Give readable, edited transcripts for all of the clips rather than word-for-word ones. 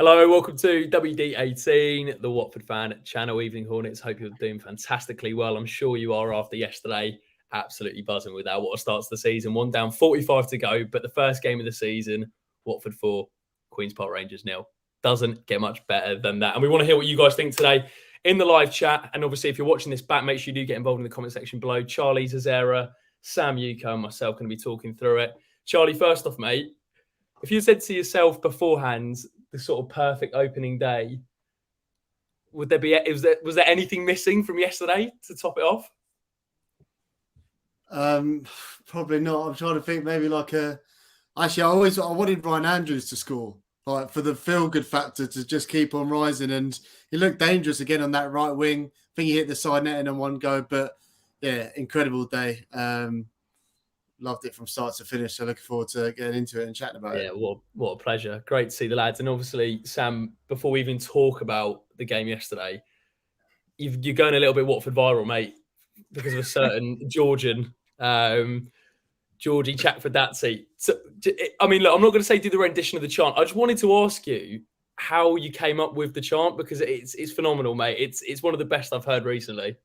Hello, welcome to WD18, the Watford fan channel. Evening Hornets. Hope you're doing fantastically well. I'm sure you are after yesterday. Absolutely buzzing with that. What a start to the season. 1 down, 45 to go. But the first game of the season, Watford 4, Queen's Park Rangers 0. Doesn't get much better than that. And we want to hear what you guys think today in the live chat. And obviously, if you're watching this back, make sure you do get involved in the comment section below. Charlie Zazzera, Sam Ucko, and myself going to be talking through it. Charlie, first off, mate, if you said to yourself beforehand, the sort of perfect opening day, was there anything missing from yesterday to top it off? Probably not. I'm trying to think maybe like I wanted Ryan Andrews to score, like for the feel-good factor to just keep on rising, and he looked dangerous again on that right wing. I think he hit the side netting in one go, but yeah, incredible day. Loved it from start to finish. So looking forward to getting into it and chatting about it. Yeah, what a pleasure. Great to see the lads. And obviously, Sam, before we even talk about the game yesterday, you're going a little bit Watford viral, mate, because of a certain Georgie Chakfadatsy. So, I mean, look, I'm not going to say do the rendition of the chant. I just wanted to ask you how you came up with the chant, because it's phenomenal, mate. It's one of the best I've heard recently.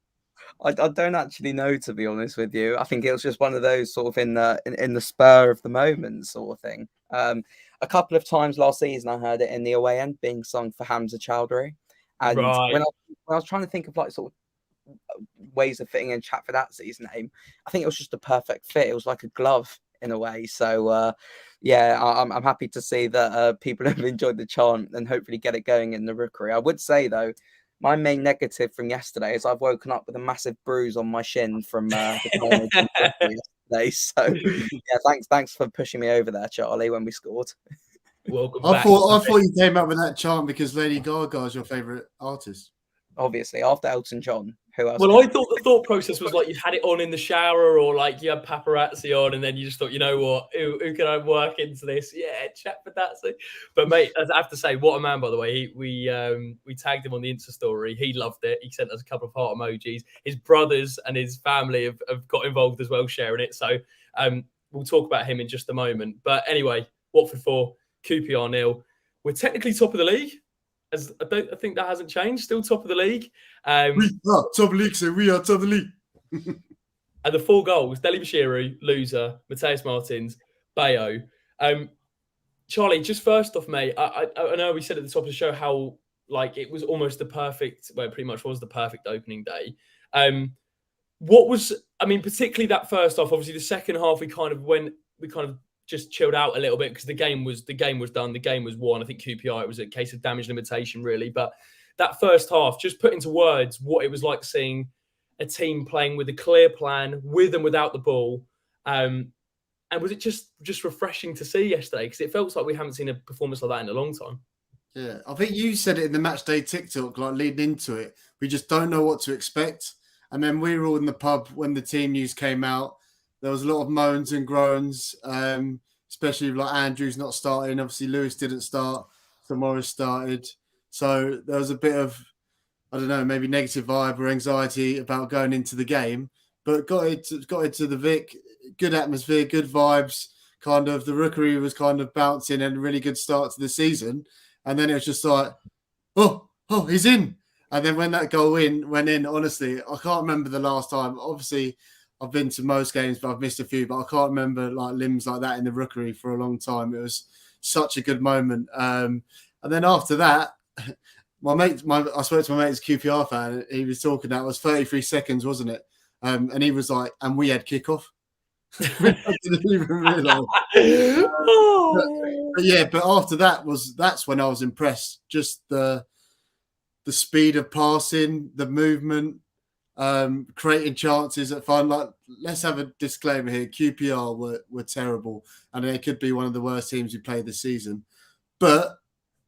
I don't actually know, to be honest with you. I think it was just one of those sort of in the spur of the moment sort of thing. A couple of times last season, I heard it in the away end being sung for Hamza Chowdhury, and Right. when I was trying to think of like sort of ways of fitting in Chakfadze's name, I think it was just a perfect fit. It was like a glove in a way. So yeah, I'm happy to see that people have enjoyed the chant and hopefully get it going in the Rookery. I would say though, my main negative from yesterday is I've woken up with a massive bruise on my shin from the yesterday. So yeah, thanks for pushing me over there, Charlie, when we scored. Welcome I back. thought you came up with that chant because Lady Gaga is your favourite artist. Obviously, after Elton John, who else? Well, I thought the thought process was like you had it on in the shower, or like you had paparazzi on, and then you just thought, you know what, who can I work into this? Yeah, Chakfadze. But mate, I have to say, what a man, by the way. We tagged him on the Insta story. He loved it. He sent us a couple of heart emojis. His brothers and his family have got involved as well, sharing it. So we'll talk about him in just a moment. But anyway, Watford 4, QPR 0. We're technically top of the league. I think that hasn't changed. Still top of the league. We are top of the league, so we are top of the league. And the 4 goals, Deli Bashiru, loser, Mateus Martins, Bayo. Charlie, just first off, mate, I know we said at the top of the show how like it was almost the perfect, well, it pretty much was the perfect opening day. Particularly that first half, obviously the second half, we kind of just chilled out a little bit because the game was done, the game was won. I think QPR, it was a case of damage limitation, really. But that first half, just put into words what it was like seeing a team playing with a clear plan, with and without the ball. And was it just refreshing to see yesterday? Because it felt like we haven't seen a performance like that in a long time. Yeah, I think you said it in the match day TikTok, like leading into it. We just don't know what to expect. And then we were all in the pub when the team news came out. There was a lot of moans and groans, especially like Andrews not starting. Obviously, Lewis didn't start, so Morris started. So there was a bit of, I don't know, maybe negative vibe or anxiety about going into the game. But got into the Vic, good atmosphere, good vibes. Kind of the Rookery was kind of bouncing and a really good start to the season. And then it was just like, oh, he's in. And then when that goal went in, honestly, I can't remember the last time. Obviously, I've been to most games, but I've missed a few. But I can't remember like limbs like that in the Rookery for a long time. It was such a good moment. And then after that, I spoke to my mate's QPR fan. He was talking that it was 33 seconds, wasn't it? And he was like, and we had kickoff. I didn't even realise. But after that's when I was impressed. Just the speed of passing, the movement, creating chances at fun. Like, let's have a disclaimer here: QPR were terrible, and they could be one of the worst teams we played this season. But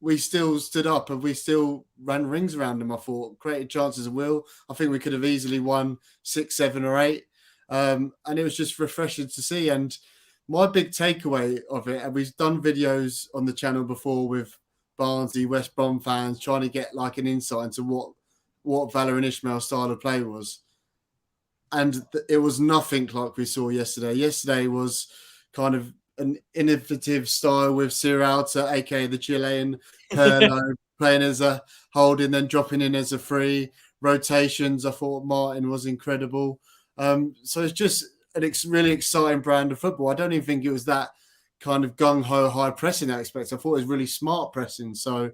we still stood up and we still ran rings around them. I thought, created chances at will. I think we could have easily won 6, 7, or 8. And it was just refreshing to see. And my big takeaway of it, and we've done videos on the channel before with Barnsley, West Brom fans trying to get like an insight into what Valor and Ishmael's style of play was. And it was nothing like we saw yesterday. Yesterday was kind of an innovative style with Sierralta, aka the Chilean Perlo, playing as a holding, then dropping in as a free. Rotations, I thought Martin was incredible. So it's just a really exciting brand of football. I don't even think it was that kind of gung-ho high pressing I expected. I thought it was really smart pressing. So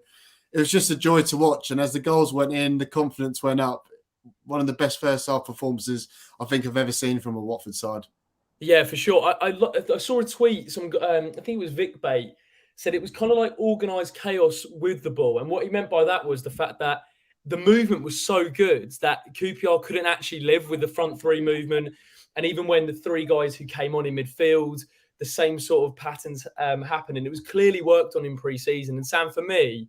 it was just a joy to watch. And as the goals went in, the confidence went up. One of the best first half performances I think I've ever seen from a Watford side. Yeah, for sure. I saw a tweet. I think it was Vic Bait said it was kind of like organised chaos with the ball, and what he meant by that was the fact that the movement was so good that QPR couldn't actually live with the front three movement, and even when the three guys who came on in midfield, the same sort of patterns happened, and it was clearly worked on in pre-season. And Sam, for me,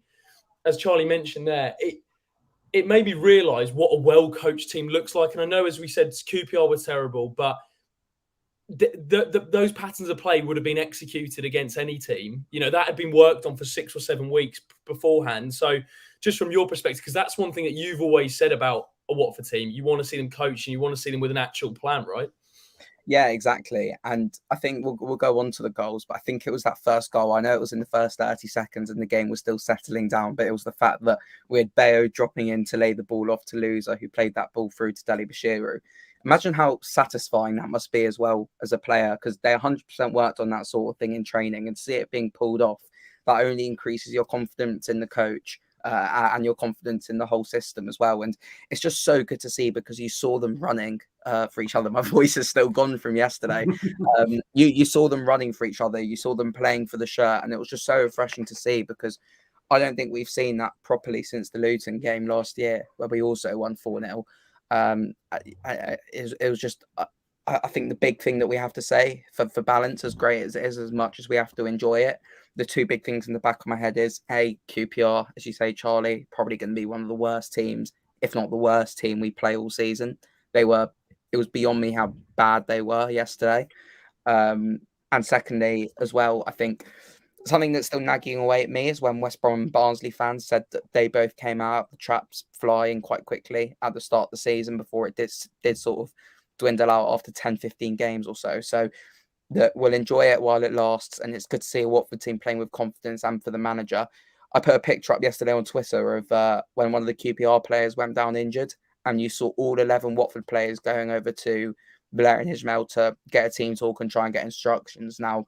as Charlie mentioned there, it made me realise what a well-coached team looks like. And I know, as we said, QPR were terrible, but those patterns of play would have been executed against any team. You know, that had been worked on for 6 or 7 weeks beforehand. So just from your perspective, because that's one thing that you've always said about a Watford team, you want to see them coach and you want to see them with an actual plan, right? Yeah, exactly. And I think we'll go on to the goals, but I think it was that first goal. I know it was in the first 30 seconds and the game was still settling down, but it was the fact that we had Bayo dropping in to lay the ball off to Loser, who played that ball through to Deli Bashiru. Imagine how satisfying that must be as well as a player, because they 100% worked on that sort of thing in training, and see it being pulled off, that only increases your confidence in the coach and your confidence in the whole system as well. And it's just so good to see, because you saw them running for each other. My voice is still gone from yesterday. You saw them running for each other. You saw them playing for the shirt. And it was just so refreshing to see, because I don't think we've seen that properly since the Luton game last year, where we also won 4-0. It was just, I think the big thing that we have to say for balance, as great as it is, as much as we have to enjoy it, the two big things in the back of my head is QPR, as you say, Charlie, probably going to be one of the worst teams, if not the worst team we play all season. It was beyond me how bad they were yesterday. And secondly, as well, I think something that's still nagging away at me is when West Brom and Barnsley fans said that they both came out the traps flying quite quickly at the start of the season before it did sort of dwindle out after 10, 15 games or so. So that we'll enjoy it while it lasts. And it's good to see a Watford team playing with confidence, and for the manager. I put a picture up yesterday on Twitter of when one of the QPR players went down injured, and you saw all 11 Watford players going over to Valérien Ismaël to get a team talk and try and get instructions. Now,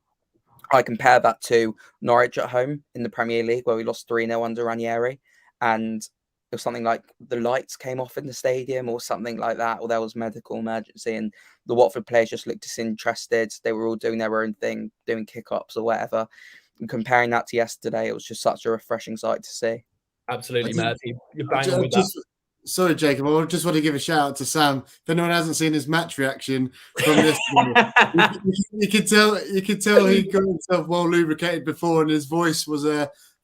I compare that to Norwich at home in the Premier League, where we lost 3-0 under Ranieri, and it was something like the lights came off in the stadium or something like that, or there was medical emergency, and the Watford players just looked disinterested. They were all doing their own thing, doing kick-ups or whatever. And comparing that to yesterday, it was just such a refreshing sight to see. Absolutely, Matt. You're banging with that. Sorry, Jacob. I just want to give a shout out to Sam. If anyone hasn't seen his match reaction from this, you could tell he got himself well lubricated before, and his voice was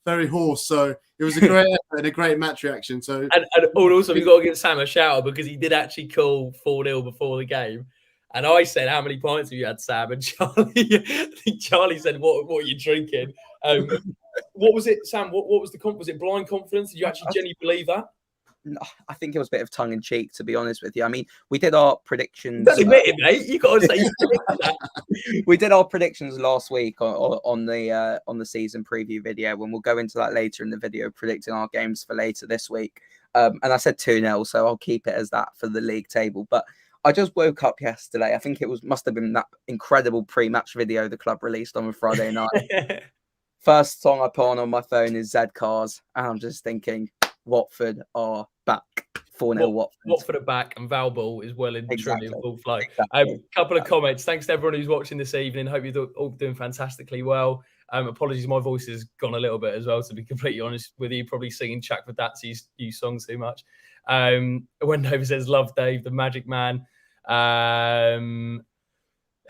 very hoarse. So it was a great effort and a great match reaction. So and also we've got to give Sam a shout out, because he did actually call 4-0 before the game. And I said, "How many pints have you had, Sam?" And Charlie said, "What are you drinking?" What was it, Sam? What was the was it blind confidence? Did you actually genuinely believe that? I think it was a bit of tongue in cheek, to be honest with you. I mean, we did our predictions. Don't admit it, mate. You got to say you predicted that. We did our predictions last week on the season preview video, and we'll go into that later in the video, predicting our games for later this week. And I said 2-0, so I'll keep it as that for the league table. But I just woke up yesterday. I think must have been that incredible pre-match video the club released on a Friday night. First song I put on my phone is Z Cars, and I'm just thinking, Watford are back. 4-0 Watford. Watford are back, and ValBall is well and truly in full flow. Exactly. Couple of comments. Thanks to everyone who's watching this evening. Hope you're all doing fantastically well. Apologies, my voice has gone a little bit as well, to be completely honest with you. Probably singing Chuck for Datsy's new songs too much. Wendover says, "Love Dave, the Magic Man."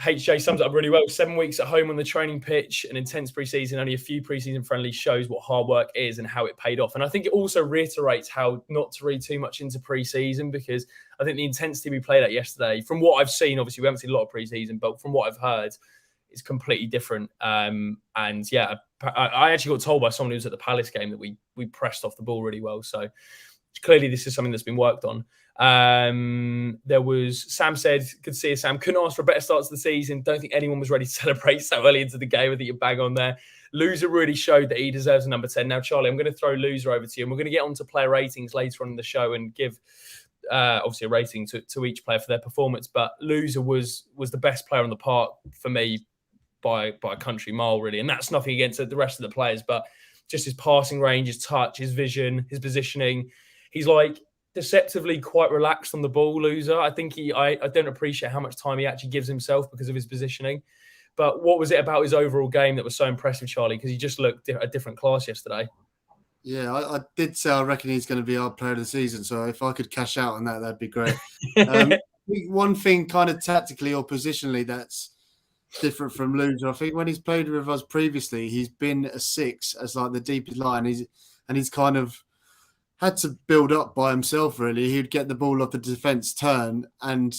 HJ sums it up really well. 7 weeks at home on the training pitch, an intense pre-season, only a few pre-season friendlies, shows what hard work is and how it paid off. And I think it also reiterates how not to read too much into pre-season, because I think the intensity we played at yesterday, from what I've seen, obviously we haven't seen a lot of pre-season, but from what I've heard, it's completely different. And yeah, I actually got told by someone who was at the Palace game that we pressed off the ball really well. So Clearly, this is something that's been worked on. There was Sam said, "Good to see you, Sam. Couldn't ask for a better start to the season. Don't think anyone was ready to celebrate so early into the game. I think you're bang on there." Loser really showed that he deserves a number 10. Now, Charlie, I'm going to throw Loser over to you, and we're going to get on to player ratings later on in the show and give obviously a rating to each player for their performance. But Loser was the best player on the park for me by a country mile, really. And that's nothing against the rest of the players, but just his passing range, his touch, his vision, his positioning. He's like deceptively quite relaxed on the ball, Loser. I think I don't appreciate how much time he actually gives himself because of his positioning. But what was it about his overall game that was so impressive, Charlie? Because he just looked a different class yesterday. Yeah, I did say I reckon he's going to be our player of the season. So if I could cash out on that, that'd be great. One thing kind of tactically or positionally that's different from Loser, I think when he's played with us previously, he's been a 6 as like the deepest line. He's kind of had to build up by himself, really. He'd get the ball off the defence turn and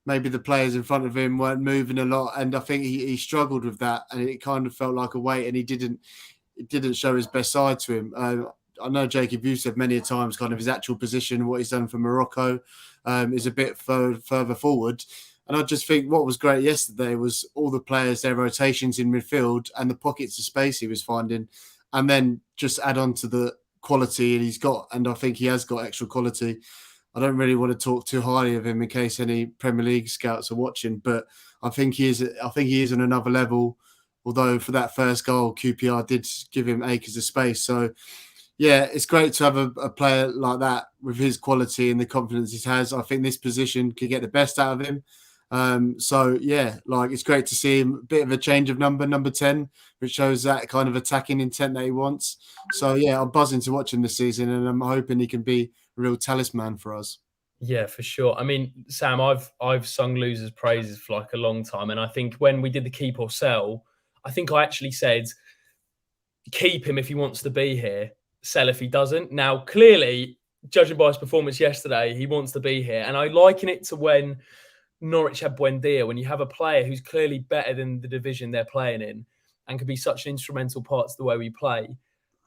maybe the players in front of him weren't moving a lot. And I think he struggled with that and it kind of felt like a weight and it didn't show his best side to him. I know, Jacob, you said many times kind of his actual position, what he's done for Morocco is a bit further forward. And I just think what was great yesterday was all the players, their rotations in midfield and the pockets of space he was finding. And then just add on to the quality he's got. And I think he has got extra quality. I don't really want to talk too highly of him in case any Premier League scouts are watching, but I think he is on another level. Although for that first goal, QPR did give him acres of space. So, yeah, it's great to have a player like that with his quality and the confidence he has. I think this position could get the best out of him. It's great to see him. A bit of a change of number 10, which shows that kind of attacking intent that he wants. So, yeah, I'm buzzing to watch him this season and I'm hoping he can be a real talisman for us. Yeah, for sure. I mean, Sam, I've sung Loser's praises for like a long time. And I think when we did the keep or sell, I think I actually said, keep him if he wants to be here, sell if he doesn't. Now, clearly, judging by his performance yesterday, he wants to be here. And I liken it to when Norwich had Buendia, when you have a player who's clearly better than the division they're playing in and can be such an instrumental part to the way we play.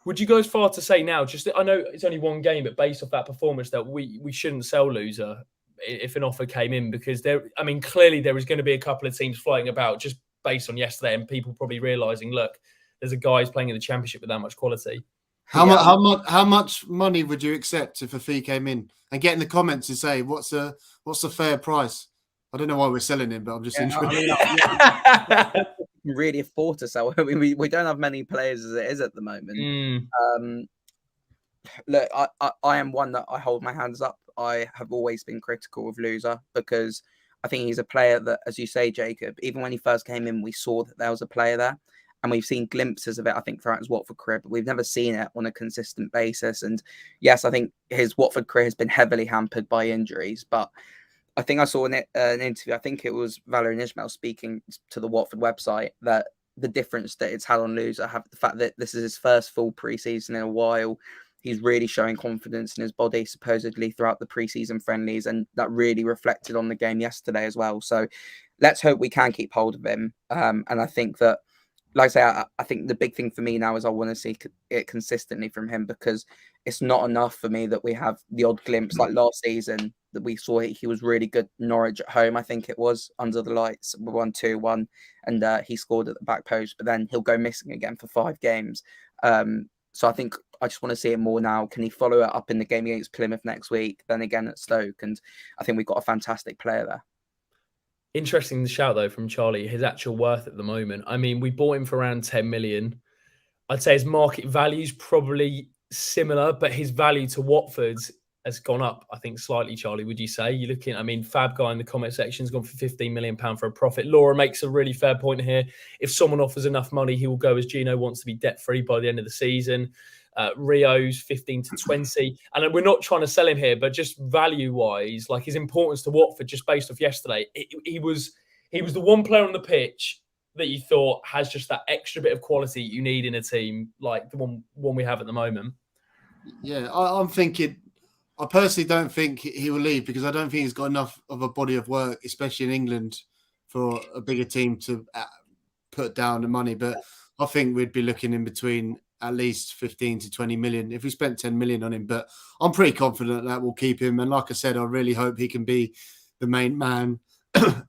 Would you go as far to say now, just I know it's only one game, but based off that performance, that we shouldn't sell Loser if an offer came in? Because clearly there is going to be a couple of teams floating about just based on yesterday and people probably realising, look, there's a guy who's playing in the Championship with that much quality. How much money would you accept if a fee came in? And get in the comments and say, what's a fair price? I don't know why we're selling him, but I'm just interested. Really afford to sell. We don't have many players as it is at the moment. Look, I am one that I hold my hands up. I have always been critical of Loser because I think he's a player that, as you say, Jacob, even when he first came in, we saw that there was a player there. And we've seen glimpses of it, I think, throughout his Watford career, but we've never seen it on a consistent basis. And yes, I think his Watford career has been heavily hampered by injuries, but I think I saw an interview, I think it was Valerian Ismail speaking to the Watford website, that the difference that it's had on Loser, the fact that this is his first full pre-season in a while, he's really showing confidence in his body, supposedly, throughout the pre-season friendlies, and that really reflected on the game yesterday as well. So let's hope we can keep hold of him. And I think that, like I say, I think the big thing for me now is I want to see it consistently from him, because it's not enough for me that we have the odd glimpse like last season that we saw. He was really good Norwich at home, I think it was, under the lights, 1-2-1, and he scored at the back post, but then he'll go missing again for 5 games. So I think I just want to see it more now. Can he follow it up in the game against Plymouth next week, then again at Stoke? And I think we've got a fantastic player there. Interesting shout, though, from Charlie, his actual worth at the moment. I mean, we bought him for around 10 million. I'd say his market value is probably similar, but his value to Watford's has gone up, I think, slightly, Charlie, would you say? You're looking, I mean, Fab Guy in the comment section has gone for £15 million for a profit. Laura makes a really fair point here. If someone offers enough money, he will go, as Gino wants to be debt-free by the end of the season. Rio's 15 to 20. And we're not trying to sell him here, but just value-wise, like his importance to Watford, just based off yesterday, he was the one player on the pitch that you thought has just that extra bit of quality you need in a team, like the one we have at the moment. Yeah, I'm thinking, I personally don't think he will leave, because I don't think he's got enough of a body of work, especially in England, for a bigger team to put down the money. But I think we'd be looking in between at least 15 to 20 million if we spent 10 million on him. But I'm pretty confident that we'll keep him. And like I said, I really hope he can be the main man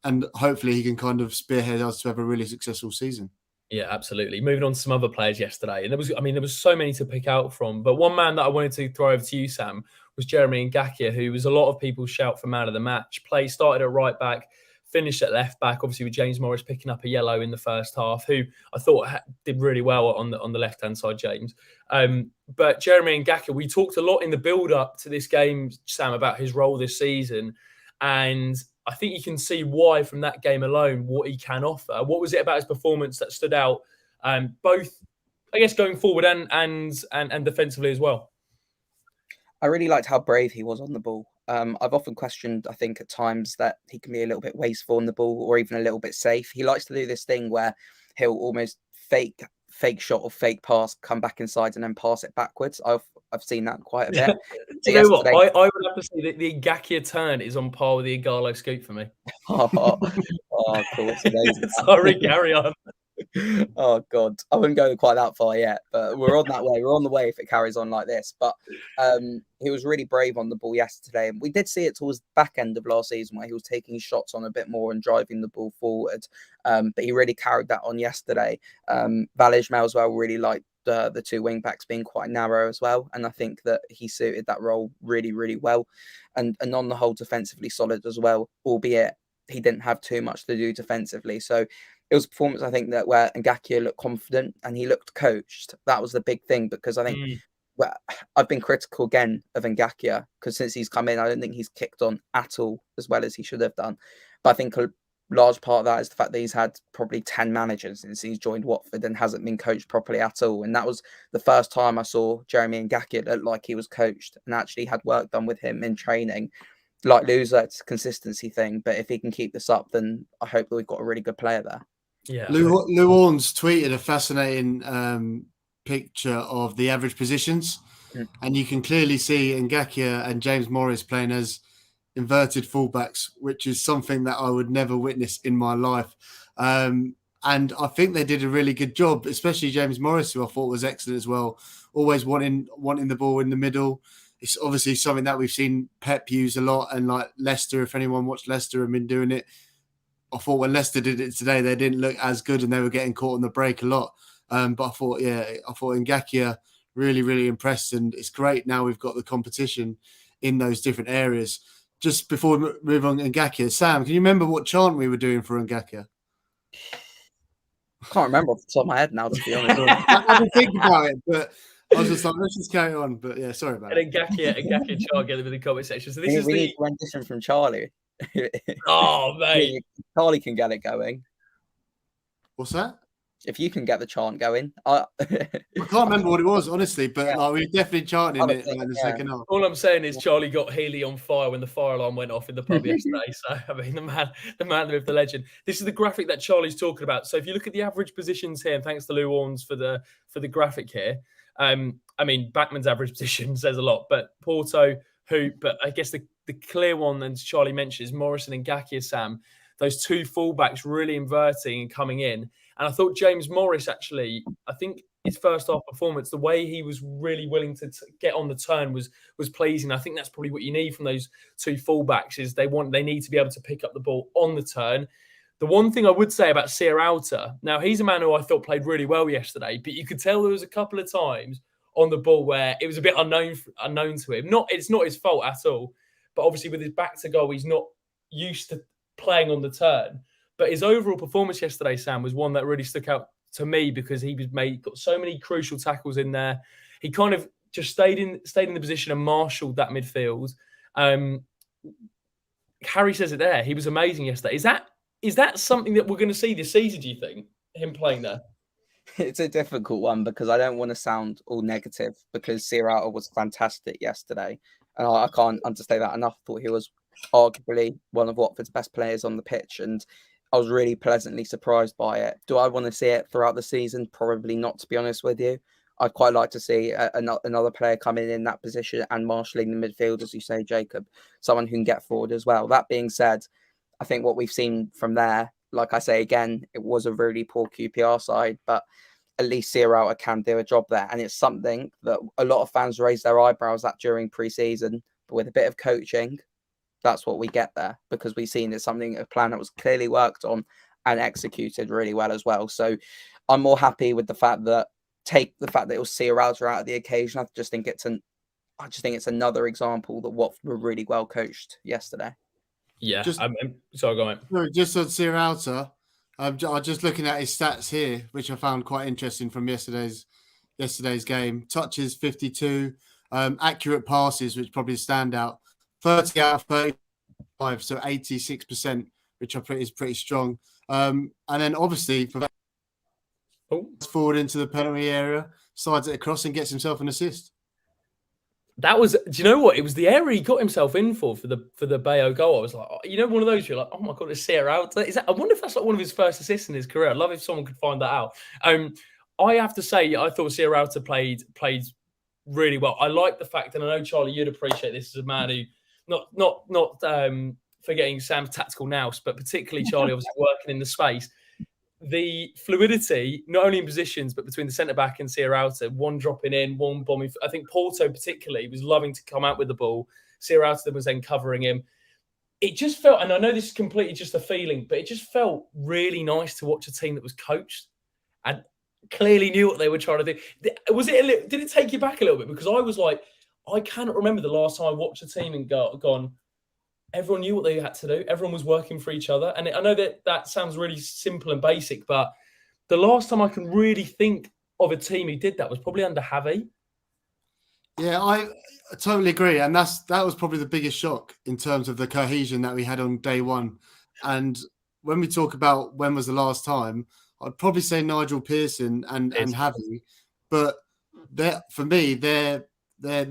and hopefully he can kind of spearhead us to have a really successful season. Yeah, absolutely. Moving on to some other players yesterday. And there was so many to pick out from. But one man that I wanted to throw over to you, Sam, was Jeremy Ngakia, who was a lot of people's shout for man of the match. Started at right back, finished at left back, obviously with James Morris picking up a yellow in the first half, who I thought did really well on the left-hand side, James. But Jeremy Ngakia, we talked a lot in the build-up to this game, Sam, about his role this season. And I think you can see why from that game alone, what he can offer. What was it about his performance that stood out, both, I guess, going forward and defensively as well? I really liked how brave he was on the ball. I've often questioned, I think, at times that he can be a little bit wasteful on the ball or even a little bit safe. He likes to do this thing where he'll almost fake shot or fake pass, come back inside and then pass it backwards. I've seen that quite a bit. Do you know what? I would have to say that the Ngakia turn is on par with the Igalo scoop for me. Of course. Sorry, carry on. Oh God, I wouldn't go quite that far yet, but we're on that way. We're on the way if it carries on like this. But he was really brave on the ball yesterday, and we did see it towards the back end of last season where he was taking shots on a bit more and driving the ball forward. But he really carried that on yesterday. Val Ismail as well really liked the two wing backs being quite narrow as well, and I think that he suited that role really, really well. And on the whole, defensively solid as well, albeit he didn't have too much to do defensively. So it was a performance, I think, that where Ngakia looked confident and he looked coached. That was the big thing, because I think I've been critical again of Ngakia because since he's come in, I don't think he's kicked on at all as well as he should have done. But I think a large part of that is the fact that he's had probably 10 managers since he's joined Watford and hasn't been coached properly at all. And that was the first time I saw Jeremy Ngakia look like he was coached and actually had work done with him in training. Like Loser, it's a consistency thing. But if he can keep this up, then I hope that we've got a really good player there. Yeah, Lou Orns tweeted a fascinating picture of the average positions, and you can clearly see Ngakia and James Morris playing as inverted fullbacks, which is something that I would never witness in my life. And I think they did a really good job, especially James Morris, who I thought was excellent as well, always wanting the ball in the middle. It's obviously something that we've seen Pep use a lot, and like Leicester, if anyone watched Leicester and been doing it, I thought when Leicester did it today, they didn't look as good and they were getting caught on the break a lot. But I thought Ngakia really, really impressed. And it's great now we've got the competition in those different areas. Just before we move on, Ngakia, Sam, can you remember what chant we were doing for Ngakia? I can't remember off the top of my head now, to be honest. I didn't think about it, but I was just like, let's just carry on. But yeah, sorry about it. Ngakia chant together with the comment section. So this we need a rendition from Charlie. Oh, mate. Charlie can get it going. What's that? If you can get the chant going. I can't remember what it was, honestly, but like, we were definitely chanting it in the second half. All I'm saying is Charlie got Healy on fire when the fire alarm went off in the pub yesterday. So, I mean, the man with the legend. This is the graphic that Charlie's talking about. So if you look at the average positions here, and thanks to Lou Orns for the graphic here, I mean, Backman's average position says a lot, but Porto, but I guess the clear one, and Charlie mentioned, is Morrison and Ngakia, Sam. Those two fullbacks really inverting and coming in. And I thought James Morris, actually, I think his first half performance, the way he was really willing to get on the turn was pleasing. I think that's probably what you need from those two fullbacks, is they need to be able to pick up the ball on the turn. The one thing I would say about Sierralta, now he's a man who I thought played really well yesterday, but you could tell there was a couple of times on the ball where it was a bit unknown to him. It's not his fault at all, but obviously with his back to goal, he's not used to playing on the turn. But his overall performance yesterday, Sam, was one that really stuck out to me because he got so many crucial tackles in there. He kind of just stayed in the position and marshalled that midfield. Harry says it there. He was amazing yesterday. Is that something that we're going to see this season, do you think, him playing there? It's a difficult one because I don't want to sound all negative, because Sierralta was fantastic yesterday. And I can't understate that enough. I thought he was arguably one of Watford's best players on the pitch, and I was really pleasantly surprised by it. Do I want to see it throughout the season? Probably not, to be honest with you. I'd quite like to see another player coming in that position and marshalling the midfield, as you say, Jacob, someone who can get forward as well. That being said, I think what we've seen from there, like I say again, it was a really poor QPR side, but at least Sierralta can do a job there. And it's something that a lot of fans raised their eyebrows at during pre-season. But with a bit of coaching, that's what we get there, because we've seen it's a plan that was clearly worked on and executed really well as well. So I'm more happy with the fact that it was Sierralta out of the occasion. I just think it's another example that Watford were really well coached yesterday. Yeah, sorry, go on. No, just on Sierralta, I'm just looking at his stats here, which I found quite interesting from yesterday's game. Touches 52, accurate passes, which probably stand out. 30 out of 35, so 86%, which is pretty strong. And then obviously forward into the penalty area, slides it across and gets himself an assist. That was, do you know what? It was the area he got himself in for the Bayo goal. I was like, one of those you're like, oh my God, it's Sierralta. I wonder if that's like one of his first assists in his career. I'd love if someone could find that out. I have to say, I thought Sierralta played really well. I like the fact, and I know Charlie, you'd appreciate this as a man who not forgetting Sam's tactical nous, but particularly Charlie, obviously working in the space. The fluidity, not only in positions, but between the centre-back and Sierralta, one dropping in, one bombing. I think Porto particularly was loving to come out with the ball. Sierralta was then covering him. It just felt, and I know this is completely just a feeling, but it just felt really nice to watch a team that was coached and clearly knew what they were trying to do. Did it take you back a little bit? Because I was like, I cannot remember the last time I watched a team and gone, everyone knew what they had to do. Everyone was working for each other. And I know that sounds really simple and basic, but the last time I can really think of a team who did that was probably under Javi. Yeah, I totally agree. And that was probably the biggest shock in terms of the cohesion that we had on day one. And when we talk about when was the last time, I'd probably say Nigel Pearson and Javi. But for me, the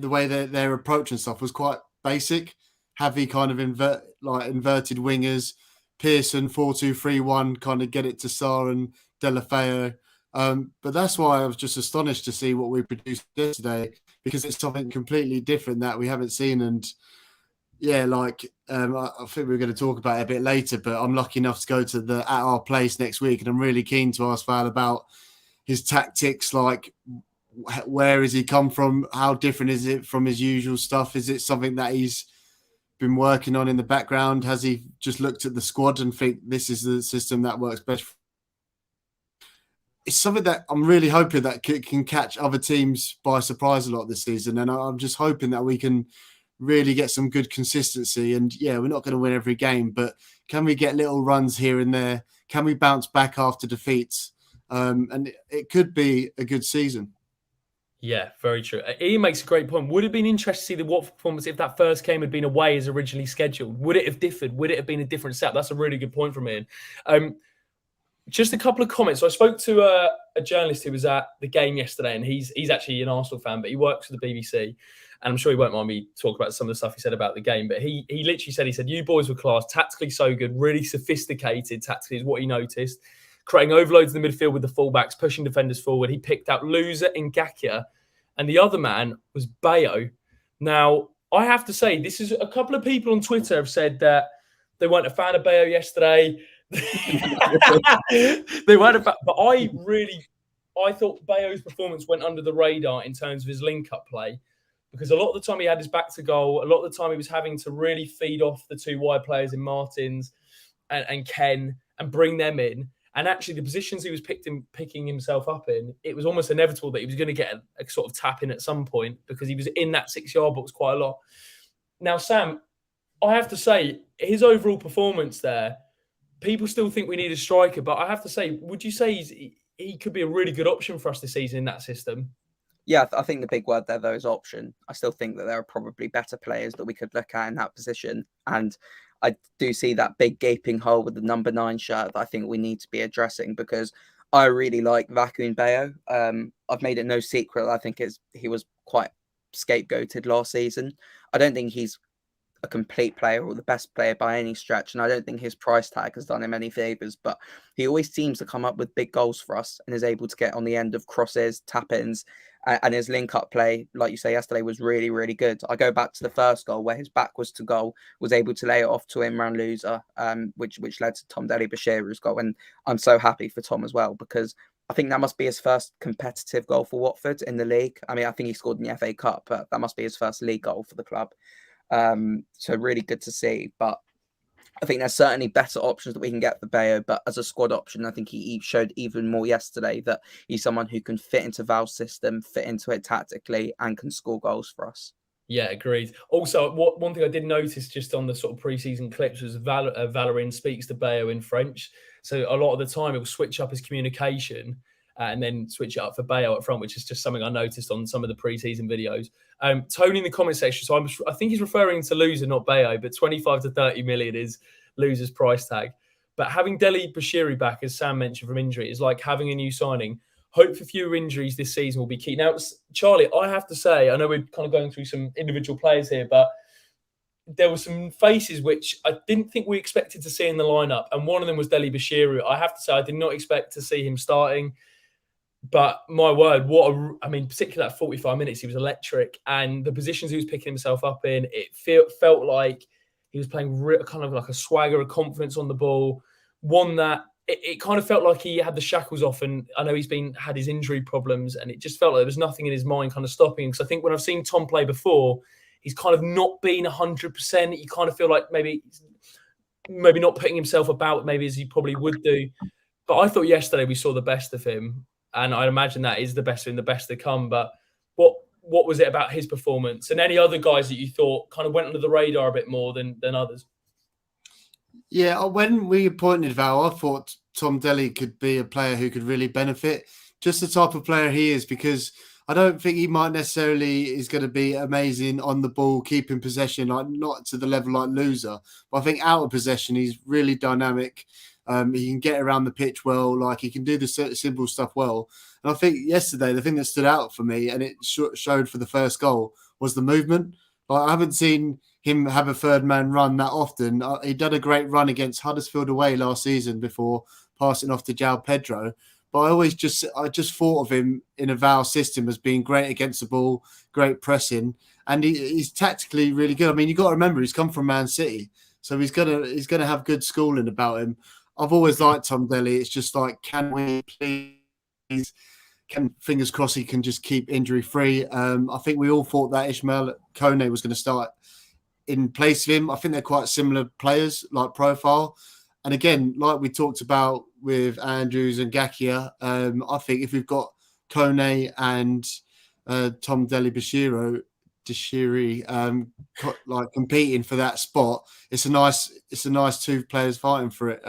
way their approach and stuff was quite basic. Javi kind of inverted wingers, Pearson 4-2-3-1, kind of get it to Sarr and Delafeo. But that's why I was just astonished to see what we produced yesterday, because it's something completely different that we haven't seen. And yeah, I think we're going to talk about it a bit later, but I'm lucky enough to go to at our place next week, and I'm really keen to ask Val about his tactics, like where has he come from? How different is it from his usual stuff? Is it something that he's been working on in the background? Has he just looked at the squad and think this is the system that works best? It's something that I'm really hoping that can catch other teams by surprise a lot this season. And I'm just hoping that we can really get some good consistency. And yeah, we're not going to win every game, but can we get little runs here and there? Can we bounce back after defeats? And it could be a good season. Yeah, very true. Ian makes a great point. Would it have been interesting to see the Watford performance if that first game had been away as originally scheduled? Would it have differed? Would it have been a different setup? That's a really good point from Ian. Just a couple of comments. So I spoke to a journalist who was at the game yesterday, and he's actually an Arsenal fan, but he works for the BBC. And I'm sure he won't mind me talking about some of the stuff he said about the game. But he literally said, you boys were class, tactically so good, really sophisticated tactically is what he noticed. Creating overloads in the midfield with the fullbacks, pushing defenders forward. He picked out Loser and Ngakia, and the other man was Bayo. Now, I have to say, this is a couple of people on Twitter have said that they weren't a fan of Bayo yesterday. They weren't a fan, but I thought Bayo's performance went under the radar in terms of his link-up play, because a lot of the time he had his back to goal. A lot of the time he was having to really feed off the two wide players in Martins and Ken and bring them in. And actually, the positions he was picking himself up in, it was almost inevitable that he was going to get a sort of tap in at some point, because he was in that 6-yard box quite a lot. Now, Sam, I have to say, his overall performance there, people still think we need a striker, but I have to say, would you say he could be a really good option for us this season in that system? Yeah, I think the big word there, though, is option. I still think that there are probably better players that we could look at in that position. And I do see that big gaping hole with the number 9 shirt that I think we need to be addressing, because I really like Vacuum Bayo. I've made it no secret. I think he was quite scapegoated last season. I don't think he's a complete player or the best player by any stretch, and I don't think his price tag has done him any favors, but he always seems to come up with big goals for us and is able to get on the end of crosses, tap-ins, and his link-up play, like you say, yesterday was really, really good. I go back to the first goal where his back was to goal, was able to lay it off to Imran Loser, which led to Tom Deli Bashiru's goal, and I'm so happy for Tom as well, because I think that must be his first competitive goal for Watford in the league. I mean, I think he scored in the FA Cup, but that must be his first league goal for the club. So really good to see. But I think there's certainly better options that we can get for Bayo. But as a squad option, I think he showed even more yesterday that he's someone who can fit into Val's system, fit into it tactically, and can score goals for us. Yeah, agreed. Also, one thing I did notice just on the sort of pre-season clips was Valérien speaks to Bayo in French. So a lot of the time, it will switch up his communication and then switch it up for Bayo up front, which is just something I noticed on some of the pre-season videos. Tony in the comment section, so I think he's referring to Loser, not Bayo, but 25 to 30 million is Loser's price tag. But having Deli Bashiri back, as Sam mentioned, from injury, is like having a new signing. Hope for fewer injuries this season will be key. Now, Charlie, I have to say, I know we're kind of going through some individual players here, but there were some faces which I didn't think we expected to see in the lineup. And one of them was Deli Bashiru. I have to say, I did not expect to see him starting. But my word, particularly at 45 minutes, he was electric. And the positions he was picking himself up in, it felt like he was playing kind of like a swagger, a confidence on the ball. One that it kind of felt like he had the shackles off, and I know he's had his injury problems, and it just felt like there was nothing in his mind kind of stopping him. Because I think when I've seen Tom play before, he's kind of not been 100%. You kind of feel like maybe not putting himself about maybe as he probably would do. But I thought yesterday we saw the best of him, and I imagine that is the best of him, the best to come. But what was it about his performance and any other guys that you thought kind of went under the radar a bit more than others? Yeah, when we appointed Val, I thought Tom Deli could be a player who could really benefit. Just the type of player he is, because I don't think he might necessarily is going to be amazing on the ball, keeping possession, like not to the level like Loser. But I think out of possession, he's really dynamic. He can get around the pitch well, like he can do the simple stuff well. And I think yesterday, the thing that stood out for me, and it showed for the first goal, was the movement. Like, I haven't seen him have a third man run that often. He did a great run against Huddersfield away last season before passing off to João Pedro. But I just thought of him in a Val system as being great against the ball, great pressing, and he's tactically really good. I mean, you got to remember he's come from Man City, so he's gonna have good schooling about him. I've always liked Tom Deli. It's just like, can we please? Fingers crossed he can just keep injury free. I think we all thought that Ismail Kone was going to start in place of him. I think they're quite similar players, like profile. And again, like we talked about with Andrews and Gakia, I think if we've got Kone and Tom Deli Bashiri like competing for that spot, it's a nice two players fighting for it.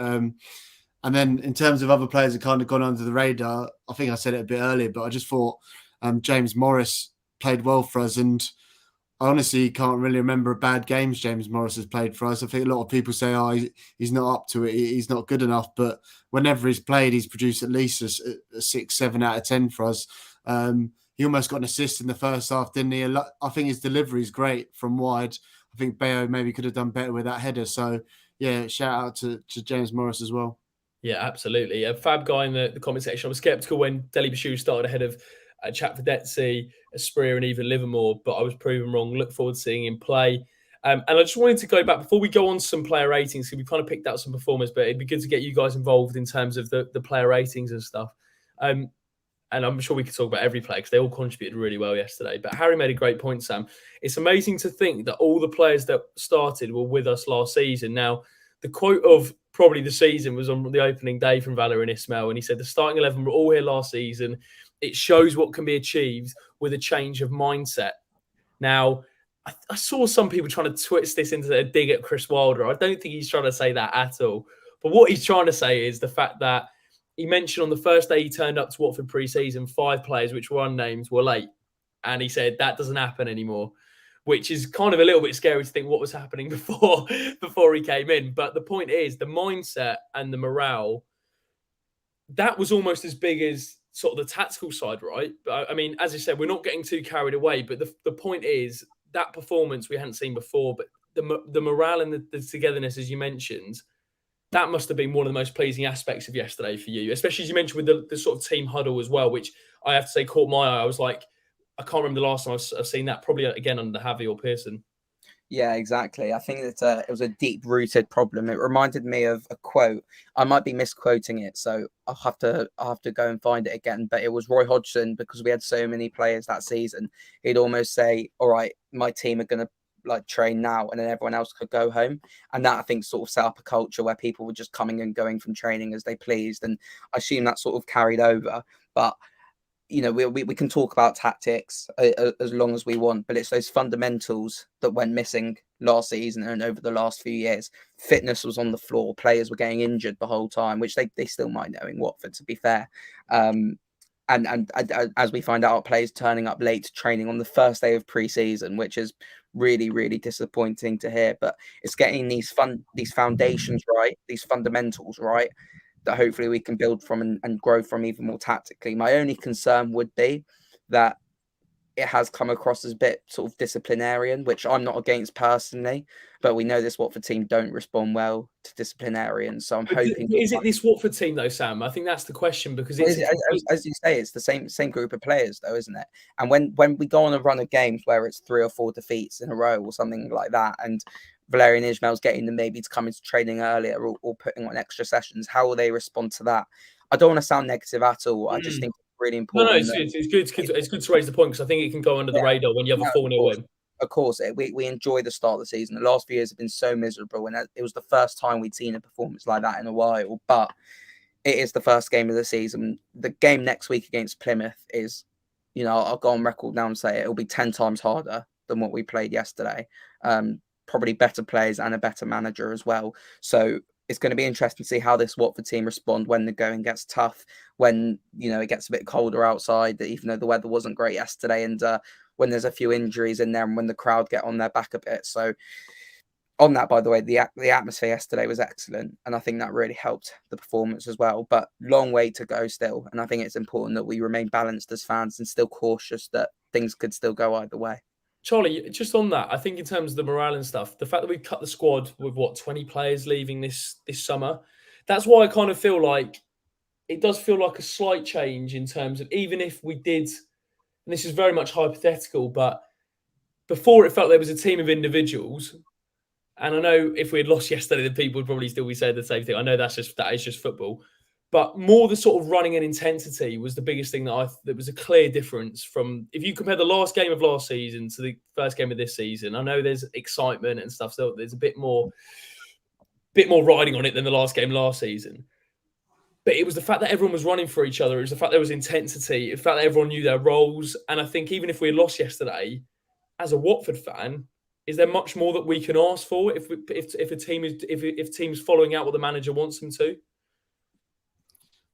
And then in terms of other players that kind of gone under the radar, I think I said it a bit earlier, but I just thought James Morris played well for us. And I honestly can't really remember bad games James Morris has played for us. I think a lot of people say, he's not up to it, he's not good enough. But whenever he's played, he's produced at least a 6, 7 out of 10 for us. He almost got an assist in the first half, didn't he? I think his delivery is great from wide. I think Bayo maybe could have done better with that header. So, yeah, shout out to James Morris as well. Yeah, absolutely. A fab guy in the comment section. I was sceptical when Deli Bashiru started ahead of Chatfordetsi, Asprilla, and even Livermore, but I was proven wrong. Look forward to seeing him play. And I just wanted to go back before we go on to some player ratings, because we kind of picked out some performers, but it'd be good to get you guys involved in terms of the player ratings and stuff. And I'm sure we could talk about every player because they all contributed really well yesterday. But Harry made a great point, Sam. It's amazing to think that all the players that started were with us last season. Now, the quote of probably the season was on the opening day from Valérien Ismail, and he said the starting 11 were all here last season. It shows what can be achieved with a change of mindset. Now, I saw some people trying to twist this into a dig at Chris Wilder. I don't think he's trying to say that at all. But what he's trying to say is the fact that he mentioned on the first day he turned up to Watford pre-season, 5 players, which were unnamed, were late. And he said that doesn't happen anymore, which is kind of a little bit scary to think what was happening before he came in. But the point is, the mindset and the morale, that was almost as big as sort of the tactical side, right? But I mean, as I said, we're not getting too carried away. But the point is, that performance we hadn't seen before, but the morale and the togetherness, as you mentioned, that must have been one of the most pleasing aspects of yesterday for you, especially as you mentioned with the sort of team huddle as well, which I have to say caught my eye. I was like, I can't remember the last time I've seen that, probably again under Javi or Pearson. Yeah, exactly. I think that it was a deep-rooted problem. It reminded me of a quote. I might be misquoting it, so I'll have to go and find it again. But it was Roy Hodgson, because we had so many players that season. He'd almost say, "All right, my team are gonna like train now," and then everyone else could go home. And that, I think, sort of set up a culture where people were just coming and going from training as they pleased. And I assume that sort of carried over. But we can talk about tactics as long as we want, but it's those fundamentals that went missing last season and over the last few years. Fitness was on the floor. Players were getting injured the whole time, which they still might know in Watford, to be fair. And as we find out, players turning up late to training on the first day of pre-season, which is really, really disappointing to hear. But it's getting these foundations right, these fundamentals right, that hopefully we can build from and grow from even more tactically. My only concern would be that it has come across as a bit sort of disciplinarian, which I'm not against personally, but we know this Watford team don't respond well to disciplinarians. So I'm hoping. Is it this Watford team though, Sam? I think that's the question, because it's as you say, it's the same group of players though, isn't it? And when we go on a run of games where it's 3 or 4 defeats in a row or something like that, and Valerian Ismail's getting them maybe to come into training earlier or putting on extra sessions, how will they respond to that? I don't want to sound negative at all. I just think it's really important. No, it's good to raise the point, because I think it can go under the radar when you have a 4-0 win. Of course, we enjoy the start of the season. The last few years have been so miserable, and it was the first time we'd seen a performance like that in a while. But it is the first game of the season. The game next week against Plymouth is, I'll go on record now and say it'll be 10 times harder than what we played yesterday. Probably better players and a better manager as well. So it's going to be interesting to see how this Watford team respond when the going gets tough, when it gets a bit colder outside, even though the weather wasn't great yesterday, and when there's a few injuries in there and when the crowd get on their back a bit. So on that, by the way, the atmosphere yesterday was excellent, and I think that really helped the performance as well. But long way to go still, and I think it's important that we remain balanced as fans and still cautious that things could still go either way. Charlie, just on that, I think in terms of the morale and stuff, the fact that we've cut the squad with 20 players leaving this summer, that's why I kind of feel like it does feel like a slight change in terms of, even if we did, and this is very much hypothetical, but before it felt there was a team of individuals. And I know if we had lost yesterday, then people would probably still be saying the same thing. I know that is just football. But more the sort of running and intensity was the biggest thing that was a clear difference from, if you compare the last game of last season to the first game of this season. I know there's excitement and stuff, so there's a bit more riding on it than the last game last season. But it was the fact that everyone was running for each other. It was the fact there was intensity. The fact that everyone knew their roles. And I think even if we had lost yesterday, as a Watford fan, is there much more that we can ask for if a team if teams following out what the manager wants them to?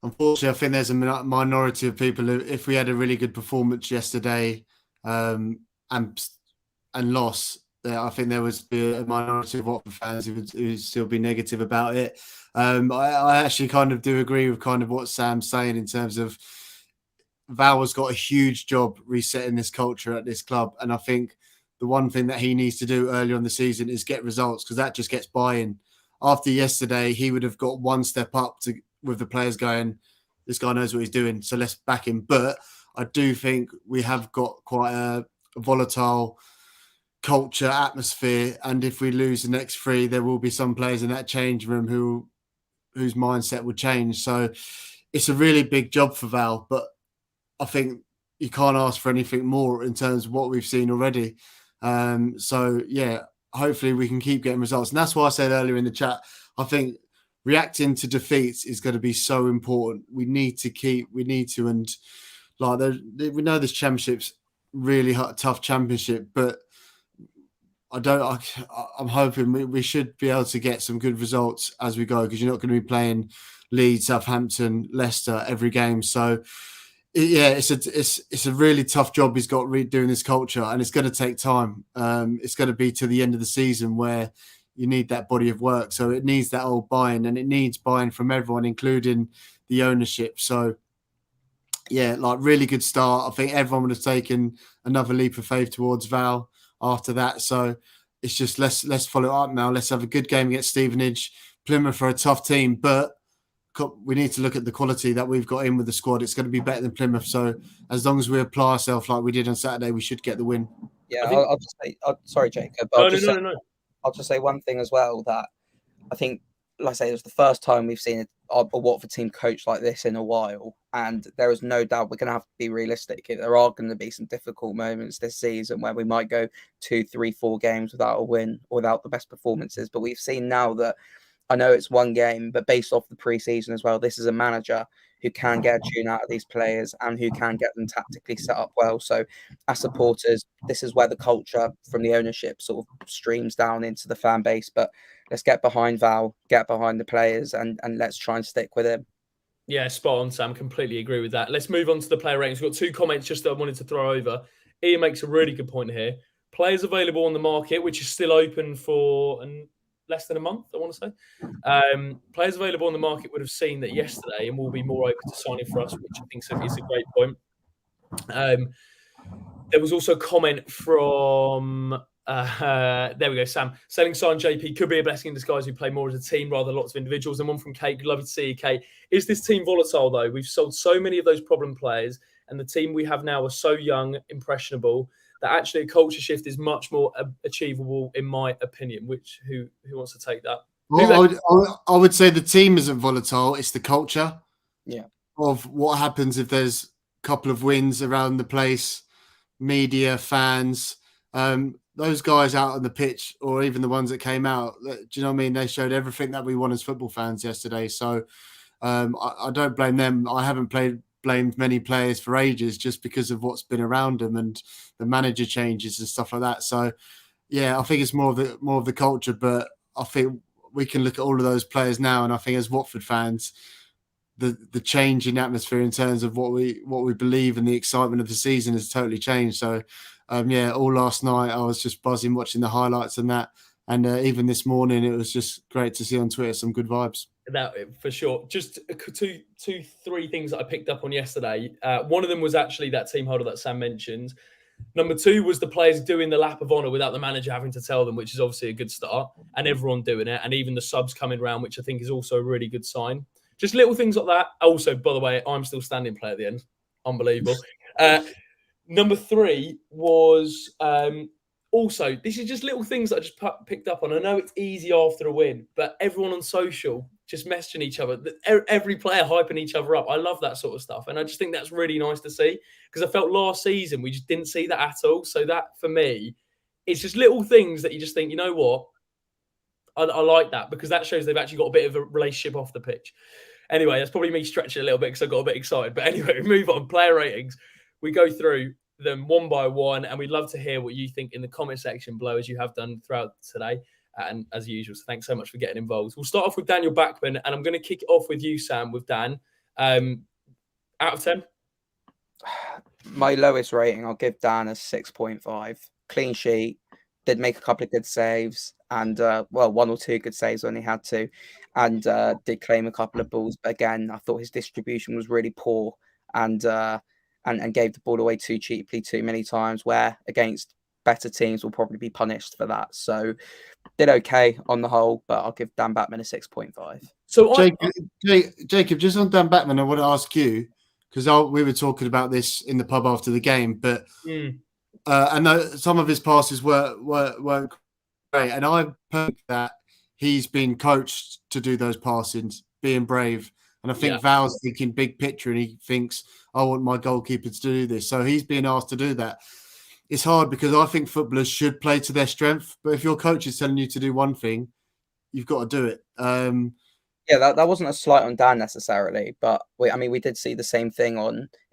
Unfortunately, I think there's a minority of people who, if we had a really good performance yesterday and lost, I think there would be a minority of Watford fans who would still be negative about it. I actually kind of do agree with kind of what Sam's saying in terms of Val has got a huge job resetting this culture at this club. And I think the one thing that he needs to do earlier in the season is get results, because that just gets buy-in. After yesterday, he would have got one step up with the players going, this guy knows what he's doing, so let's back him. But I do think we have got quite a volatile culture, atmosphere, and if we lose the next 3, there will be some players in that change room whose mindset will change. So it's a really big job for Val, but I think you can't ask for anything more in terms of what we've seen already. So yeah, hopefully we can keep getting results. And that's why I said earlier in the chat, I think reacting to defeats is going to be so important. We need to, and like we know this championship's really tough championship, but I'm hoping we should be able to get some good results as we go, because you're not going to be playing Leeds, Southampton, Leicester every game. So yeah, it's a really tough job he's got doing this culture, and it's going to take time. It's going to be to the end of the season where you need that body of work. So it needs that old buy-in, and it needs buy-in from everyone, including the ownership. So yeah, like really good start. I think everyone would have taken another leap of faith towards Val after that. So it's just let's follow it up now. Let's have a good game against Stevenage. Plymouth are a tough team, but we need to look at the quality that we've got in with the squad. It's going to be better than Plymouth. So as long as we apply ourselves like we did on Saturday, we should get the win. Yeah, I think. I'll just say, sorry, Jacob. No. I'll just say one thing as well, that I think, like I say, it was the first time we've seen a Watford team coach like this in a while. And there is no doubt we're going to have to be realistic. There are going to be some difficult moments this season where we might go 2, 3, 4 games without a win or without the best performances. But we've seen now that, I know it's one game, but based off the pre-season as well, this is a manager who can get a tune out of these players and who can get them tactically set up well. So as supporters, this is where the culture from the ownership sort of streams down into the fan base. But let's get behind Val, get behind the players, and let's try and stick with him. Yeah, spot on, Sam. Completely agree with that. Let's move on to the player ratings. We've got 2 comments just that I wanted to throw over. Ian makes a really good point here. Players available on the market, which is still open for less than a month, I want to say. Players available on the market would have seen that yesterday and will be more open to signing for us, which I think is a great point. There was also a comment from, there we go, Sam. Selling sign JP could be a blessing in disguise. We play more as a team rather than lots of individuals. And one from Kate, good love to see you, Kate. Is this team volatile, though? We've sold so many of those problem players, and the team we have now are so young, impressionable, that actually a culture shift is much more achievable, in my opinion. Who wants to take that? Well, I would say the team isn't volatile. It's the culture of what happens if there's a couple of wins around the place, media, fans, those guys out on the pitch, or even the ones that came out. Do you know what I mean? They showed everything that we want as football fans yesterday. So I don't blame them. I haven't blamed many players for ages just because of what's been around them and the manager changes and stuff like that. So yeah, I think it's more of the culture, but I think we can look at all of those players now, and I think as Watford fans, the change in atmosphere in terms of what we believe and the excitement of the season has totally changed. So all last night I was just buzzing watching the highlights and that, and even this morning it was just great to see on Twitter some good vibes. That for sure. Just three things that I picked up on yesterday. One of them was actually that team holder that Sam mentioned. Number 2 was the players doing the lap of honour without the manager having to tell them, which is obviously a good start, and everyone doing it, and even the subs coming around, which I think is also a really good sign. Just little things like that. Also, by the way, I'm still standing play at the end. Unbelievable. Number 3 was also, this is just little things that I just picked up on. I know it's easy after a win, but everyone on social just messaging each other, every player hyping each other up. I love that sort of stuff. And I just think that's really nice to see, because I felt last season we just didn't see that at all. So that, for me, it's just little things that you just think, you know what? I like that, because that shows they've actually got a bit of a relationship off the pitch. Anyway, that's probably me stretching a little bit because I got a bit excited. But anyway, we move on. Player ratings. We go through them one by one, and we'd love to hear what you think in the comment section below, as you have done throughout today. And as usual, so thanks so much for getting involved. We'll start off with Daniel Backman, and I'm going to kick it off with you, Sam, with Dan. Out of 10? My lowest rating, I'll give Dan a 6.5. Clean sheet, did make a couple of good saves, and 1 or 2 good saves when he had to, and did claim a couple of balls. But again, I thought his distribution was really poor, and gave the ball away too cheaply too many times, where against better teams will probably be punished for that. So did okay on the whole, but I'll give Dan Backman a 6.5. So Jacob, just on Dan Backman, I want to ask you, because we were talking about this in the pub after the game, but I know some of his passes weren't great, and I've heard that he's been coached to do those passings, being brave. And I think Val's thinking big picture, and he thinks, I want my goalkeeper to do this. So he's being asked to do that. It's hard, because I think footballers should play to their strength. But if your coach is telling you to do one thing, you've got to do it. That wasn't a slight on Dan necessarily, but we did see the same thing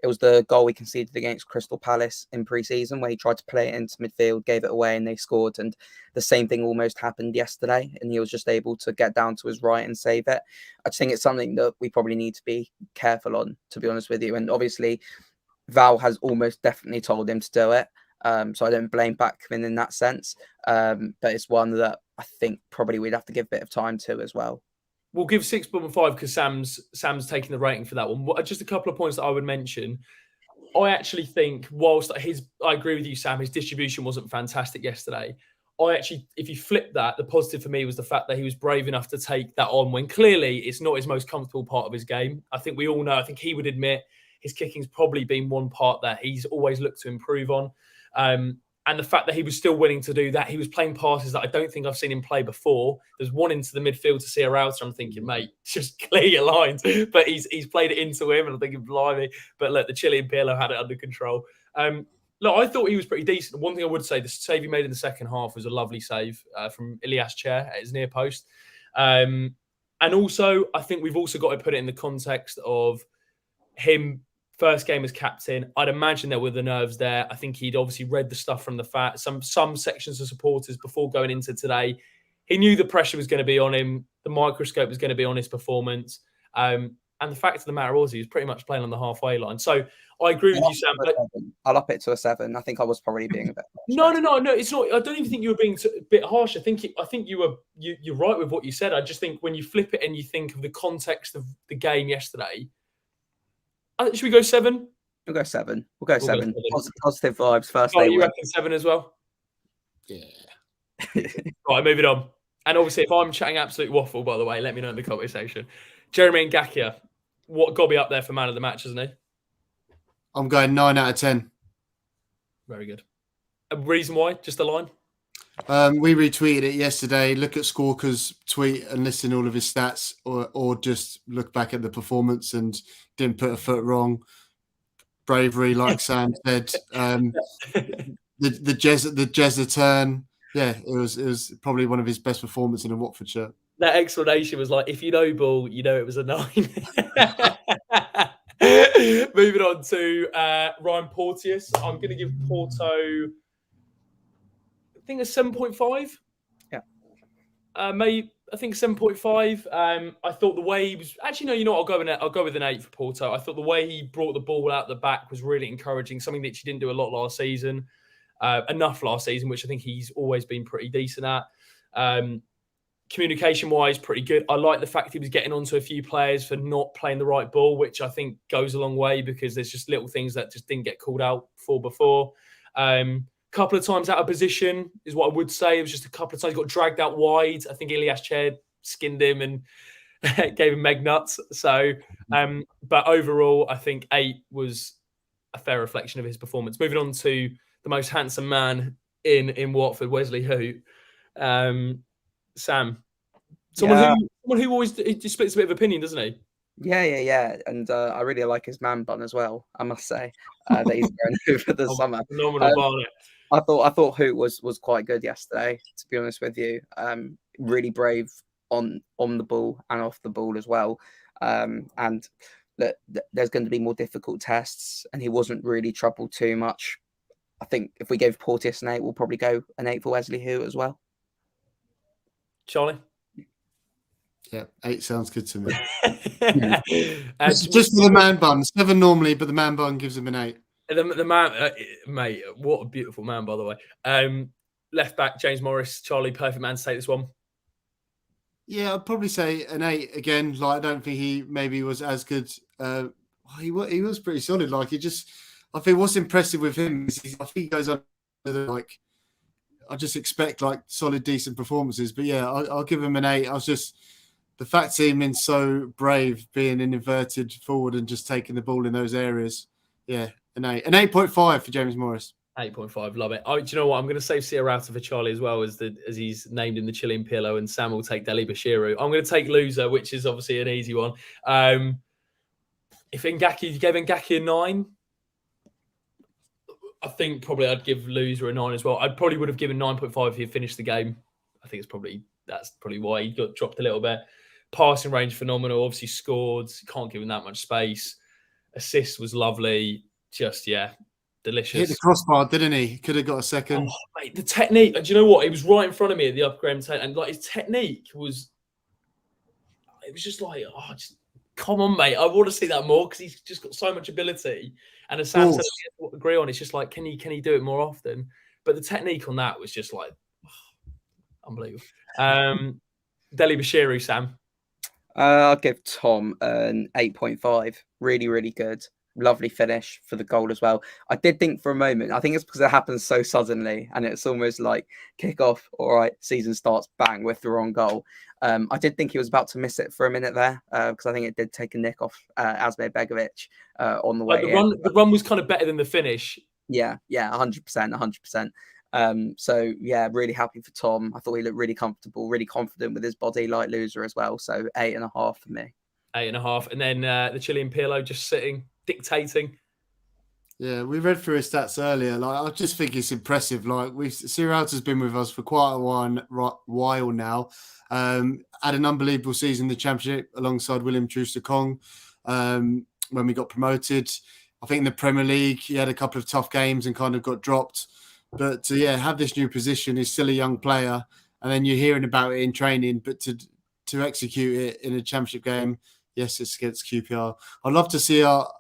it was the goal we conceded against Crystal Palace in pre-season, where he tried to play it into midfield, gave it away, and they scored. And the same thing almost happened yesterday, and he was just able to get down to his right and save it. I just think it's something that we probably need to be careful on, to be honest with you. And obviously, Val has almost definitely told him to do it. So I don't blame Backman in that sense. But it's one that I think probably we'd have to give a bit of time to as well. We'll give 6.5 because Sam's taking the rating for that one. Just a couple of points that I would mention. I actually think, whilst I agree with you, Sam, his distribution wasn't fantastic yesterday. If you flip that, the positive for me was the fact that he was brave enough to take that on when clearly it's not his most comfortable part of his game. I think we all know, I think he would admit his kicking's probably been one part that he's always looked to improve on. And the fact that he was still willing to do that, he was playing passes that I don't think I've seen him play before. There's one into the midfield to see a router. I'm thinking, mate, just clear your lines. But he's played it into him, and I'm thinking, blimey. But look, the Chilean Pirlo had it under control. Look, I thought he was pretty decent. One thing I would say, the save he made in the second half was a lovely save from Ilias Chair at his near post. And also, I think we've also got to put it in the context of him first game as captain. I'd imagine there were the nerves there. I think he'd obviously read the stuff from some sections of supporters before going into today. He knew the pressure was going to be on him. The microscope was going to be on his performance. And the fact of the matter was he was pretty much playing on the halfway line. So I agree with you, Sam. I'll up it to a 7. I think I was probably being a bit. No. It's not. I don't even think you were being a bit harsh. I think you're right with what you said. I just think when you flip it and you think of the context of the game yesterday. Should we go 7? We'll go 7. We'll go 7. Positive vibes. First day. You reckon 7 as well? Yeah. Right, moving on. And obviously, if I'm chatting absolute waffle, by the way, let me know in the comment section. Jeremy Ngakia, got to be up there for man of the match, hasn't he? I'm going 9 out of 10. Very good. A reason why? Just a line? We retweeted it yesterday. Look at Squawker's tweet and listen all of his stats, or just look back at the performance and didn't put a foot wrong. Bravery, like Sam said. The Jezza turn. Yeah, it was probably one of his best performances in a Watford shirt. That explanation was like, if you know ball, you know it was a 9. Moving on to Ryan Porteous. I'm going to give Porto, I think, a 7.5. Yeah. Maybe I think 7.5. I thought the way he was actually, no, you know what? I'll go with an 8 for Porto. I thought the way he brought the ball out the back was really encouraging. Something that he didn't do a lot last season, enough last season, which I think he's always been pretty decent at. Communication-wise, pretty good. I like the fact he was getting onto a few players for not playing the right ball, which I think goes a long way because there's just little things that just didn't get called out for before. Couple of times out of position is what I would say. It was just a couple of times he got dragged out wide. I think Ilias Chair skinned him and gave him meg nuts. So, but overall, I think 8 was a fair reflection of his performance. Moving on to the most handsome man in Watford, Wesley Hoot. Sam, someone who always he splits a bit of opinion, doesn't he? Yeah. And I really like his man bun as well, I must say, that he's wearing over the summer. Phenomenal bonnet. I thought Hoot was quite good yesterday, to be honest with you. Really brave on the ball and off the ball as well. And there's going to be more difficult tests, and he wasn't really troubled too much. I think if we gave Porteous an 8, we'll probably go an 8 for Wesley Hoot as well. Charlie? Yeah, 8 sounds good to me. Just for the man bun. 7 normally, but the man bun gives him an 8. The man, mate, what a beautiful man, by the way. Left back, James Morris. Charlie, perfect man to take this one. Yeah, I'd probably say an 8 again. Like, I don't think he maybe was as good. He was pretty solid. Like, I think what's impressive with him is I think he goes on to I just expect like solid, decent performances. But yeah, I'll give him an 8. The fact him being so brave, being an inverted forward and just taking the ball in those areas. Yeah, an 8. An 8.5 for James Morris. 8.5, love it. Do you know what? I'm going to save Sia Router for Charlie as well, as he's named in the Chilean Pirlo, and Sam will take Deli Bashiru. I'm going to take loser, which is obviously an easy one. If you gave Ngakia a 9, I think probably I'd give loser a 9 as well. I probably would have given 9.5 if he had finished the game. I think that's probably why he got dropped a little bit. Passing range, phenomenal. Obviously scored. Can't give him that much space. Assist was lovely. Just, yeah, delicious. Hit the crossbar, didn't he? Could have got a second. Oh, mate, the technique. Do you know what? He was right in front of me at the upper end, and like his technique was. It was just like, come on, mate. I want to see that more because he's just got so much ability. And as Sam said, I agree on. It's just like, can he do it more often? But the technique on that was just like unbelievable. Deli Bashiru, Sam. I'll give Tom an 8.5. Really, really good. Lovely finish for the goal as well. I did think for a moment, I think it's because it happens so suddenly and it's almost like kick off. All right, season starts, bang, with the wrong goal. I did think he was about to miss it for a minute there because I think it did take a nick off Asmir Begovic on the way. The run was kind of better than the finish. Yeah, 100%. So yeah, really happy for Tom. I thought he looked really comfortable, really confident with his body, light loser as well. So 8.5 for me. 8.5. And then the Chilean Pirlo just sitting, dictating. Yeah, we read through his stats earlier. Like, I just think it's impressive. Like, Sierralta's been with us for quite a while now. Had an unbelievable season in the Championship alongside William Troost-Ekong when we got promoted. I think in the Premier League, he had a couple of tough games and kind of got dropped. But to have this new position, he's still a young player. And then you're hearing about it in training, but to execute it in a Championship game, yes, it's against QPR. I'd love to see our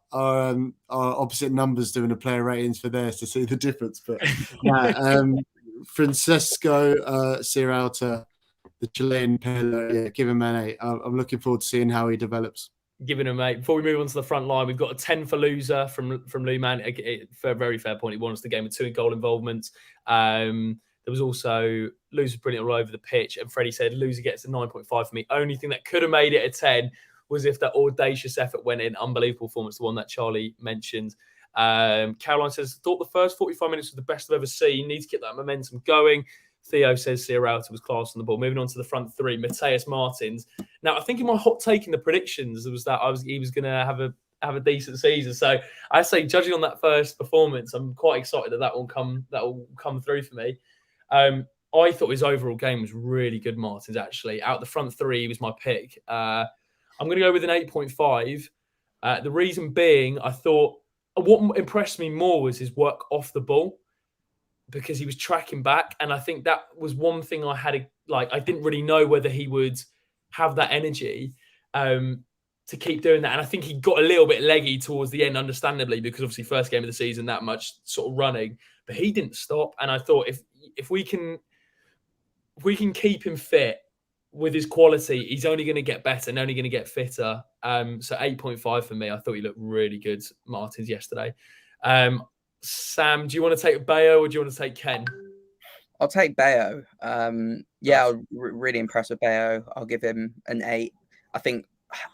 opposite numbers doing the player ratings for theirs to see the difference. But Francesco Sierralta, the Chilean Pirlo, give him an 8. I'm looking forward to seeing how he develops. Giving him 8. Before we move on to the front line, we've got a 10 for loser from Lou Man. For a very fair point, he won us the game with 2 goal involvements. There was also loser brilliant all over the pitch, and Freddie said loser gets a 9.5 for me. Only thing that could have made it a 10 was if that audacious effort went in. Unbelievable performance, the one that Charlie mentioned. Caroline says, thought the first 45 minutes was the best I've ever seen. Need to get that momentum going. Theo says Sierralta was class on the ball. Moving on to the front three, Mateus Martins. Now, I think in my hot take in the predictions was that he was going to have a decent season. So I say, judging on that first performance, I'm quite excited that will come through for me. I thought his overall game was really good, Martins, actually. Out the front three, he was my pick. I'm going to go with an 8.5. The reason being, I thought what impressed me more was his work off the ball, because he was tracking back. And I think that was one thing I didn't really know whether he would have that energy to keep doing that. And I think he got a little bit leggy towards the end, understandably, because obviously first game of the season, that much sort of running, but he didn't stop. And I thought if we can keep him fit with his quality, he's only going to get better and only going to get fitter. So 8.5 for me. I thought he looked really good, Martins, yesterday. Sam, do you want to take Bayo or do you want to take Ken? I'll take Bayo. I'm really impressed with Bayo. I'll give him an 8. I think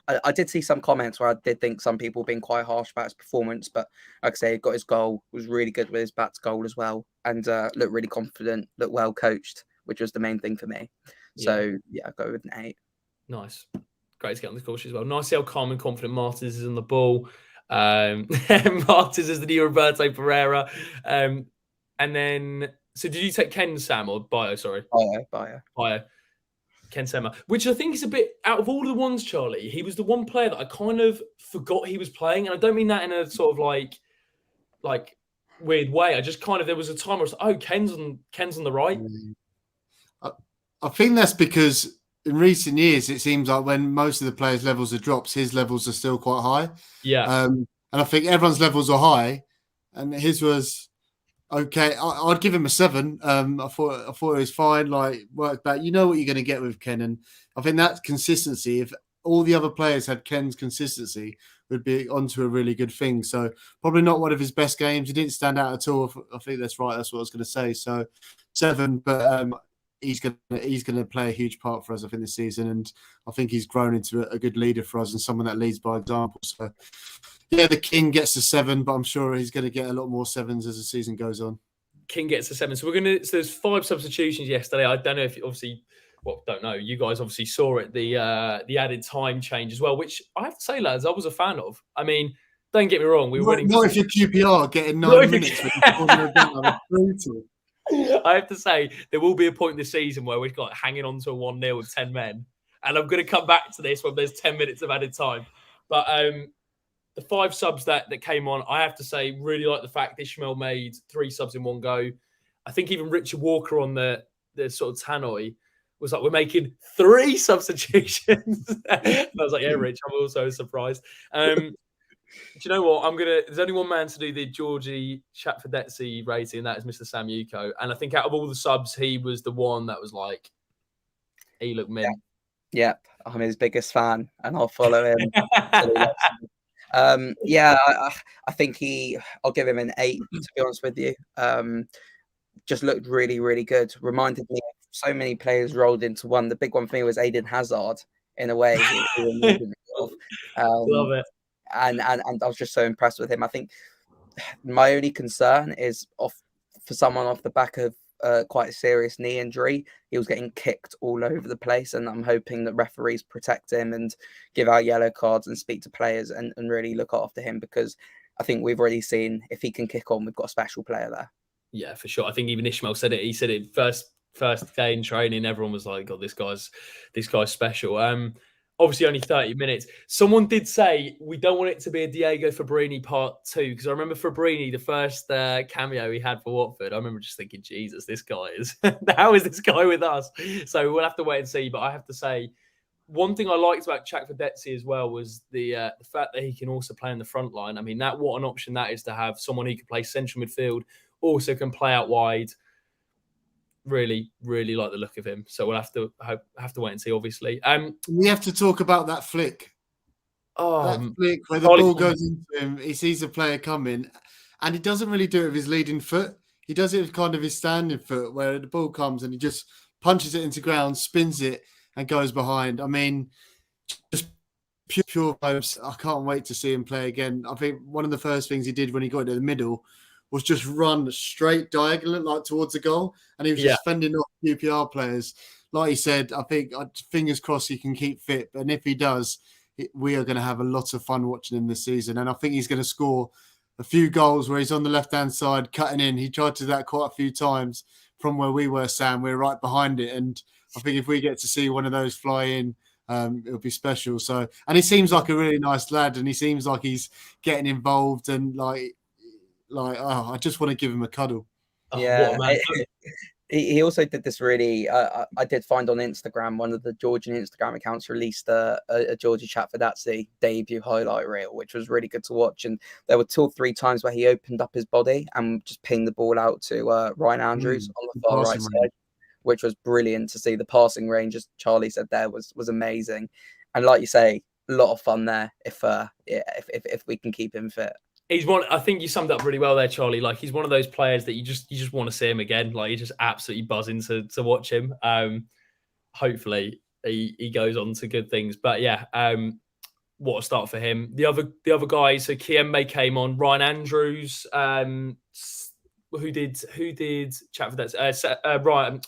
I did see some comments where I did think some people being quite harsh about his performance, but like I say, he got his goal, was really good with his back to goal as well, and looked really confident, looked well coached, which was the main thing for me. So I'll go with an 8. Nice. Great to get on this course as well. Nice to see how calm and confident Martins is on the ball. Martins is the new Roberto Pereira. And then, so did you take Ken, Sam, or Bayo? Sorry. Bayo. Ken Sema, which I think is a bit, out of all the ones, Charlie, he was the one player that I kind of forgot he was playing. And I don't mean that in a sort of like weird way. I just kind of, there was a time where I was like, oh, Ken's on the right. I think that's because in recent years, it seems like when most of the players' levels are dropped, his levels are still quite high. Yeah. And I think everyone's levels are high, and his was okay. I'd give him a 7. I thought it was fine. Like, worked back. You know what you're going to get with Ken, and I think that consistency. If all the other players had Ken's consistency, would be onto a really good thing. So probably not one of his best games. He didn't stand out at all. I think that's right. That's what I was going to say. So 7, but he's going to play a huge part for us, I think, this season, and I think he's grown into a good leader for us and someone that leads by example. So, yeah, the King gets a 7, but I'm sure he's going to get a lot more 7s as the season goes on. King gets a 7. So so there's 5 substitutions yesterday. I don't know if don't know. You guys obviously saw it, the added time change as well, which I have to say, lads, I was a fan of. I mean, don't get me wrong, we were winning. Not if you're QPR getting 9 minutes. I have to say, there will be a point in the season where we've got hanging on to a 1-0 with 10 men. And I'm going to come back to this when there's 10 minutes of added time. But the 5 subs that came on, I have to say, really like the fact Ishmael made 3 subs in one go. I think even Richard Walker on the sort of tannoy was like, we're making 3 substitutions. I was like, yeah, Rich, I'm also surprised. Do you know what? There's only one man to do the Georgie Chatfordetzi rating, and that is Mr. Sam Ucko. And I think out of all the subs, he was the one that was like, he looked mint. Yep, I'm his biggest fan, and I'll follow him. I think I'll give him an 8, to be honest with you. Just looked really, really good. Reminded me of so many players rolled into one. The big one for me was Aiden Hazard, in a way. Love it. And I was just so impressed with him. I think my only concern is for someone off the back of quite a serious knee injury. He was getting kicked all over the place, and I'm hoping that referees protect him and give out yellow cards and speak to players and really look after him, because I think we've already seen if he can kick on, we've got a special player there. Yeah, for sure. I think even Ishmael said it. He said it first day in training. Everyone was like, "God, this guy's special." Obviously, only 30 minutes. Someone did say we don't want it to be a Diego Fabrini part 2, because I remember Fabrini, the first cameo he had for Watford. I remember just thinking, Jesus, this guy is how is this guy with us? So we'll have to wait and see. But I have to say, one thing I liked about Chakvedetsi as well was the fact that he can also play in the front line. I mean, what an option that is, to have someone who can play central midfield, also can play out wide. Really, really like the look of him. So we'll have to wait and see, obviously. We have to talk about that flick. That flick where the ball goes into him, he sees a player coming, and he doesn't really do it with his leading foot. He does it with kind of his standing foot, where the ball comes and he just punches it into ground, spins it, and goes behind. I mean, just pure vibes. I can't wait to see him play again. I think one of the first things he did when he got into the middle was just run straight diagonal, like towards the goal, and he was just fending off QPR players. Like he said, I think fingers crossed he can keep fit, and if he does, we are going to have a lot of fun watching him this season. And I think he's going to score a few goals where he's on the left-hand side cutting in. He tried to do that quite a few times from where we were, Sam. We're right behind it, and I think if we get to see one of those fly in, it'll be special. So, and he seems like a really nice lad, and he seems like he's getting involved, and I just want to give him a cuddle. Yeah, he also did this really. I did find on Instagram, one of the Georgian Instagram accounts released a Georgie Chakvedetsi debut highlight reel, which was really good to watch. And there were 2 or 3 times where he opened up his body and just pinged the ball out to Ryan Andrews on the far right side, which was brilliant to see. The passing range, as Charlie said there, was amazing. And like you say, a lot of fun there if we can keep him fit. He's one. I think you summed up really well there, Charlie. Like, he's one of those players that you just want to see him again. Like, you're just absolutely buzzing to watch him. Hopefully he goes on to good things. But yeah, what a start for him. The other guys. So Kiembe came on. Ryan Andrews. Who did chat for that? Ryan.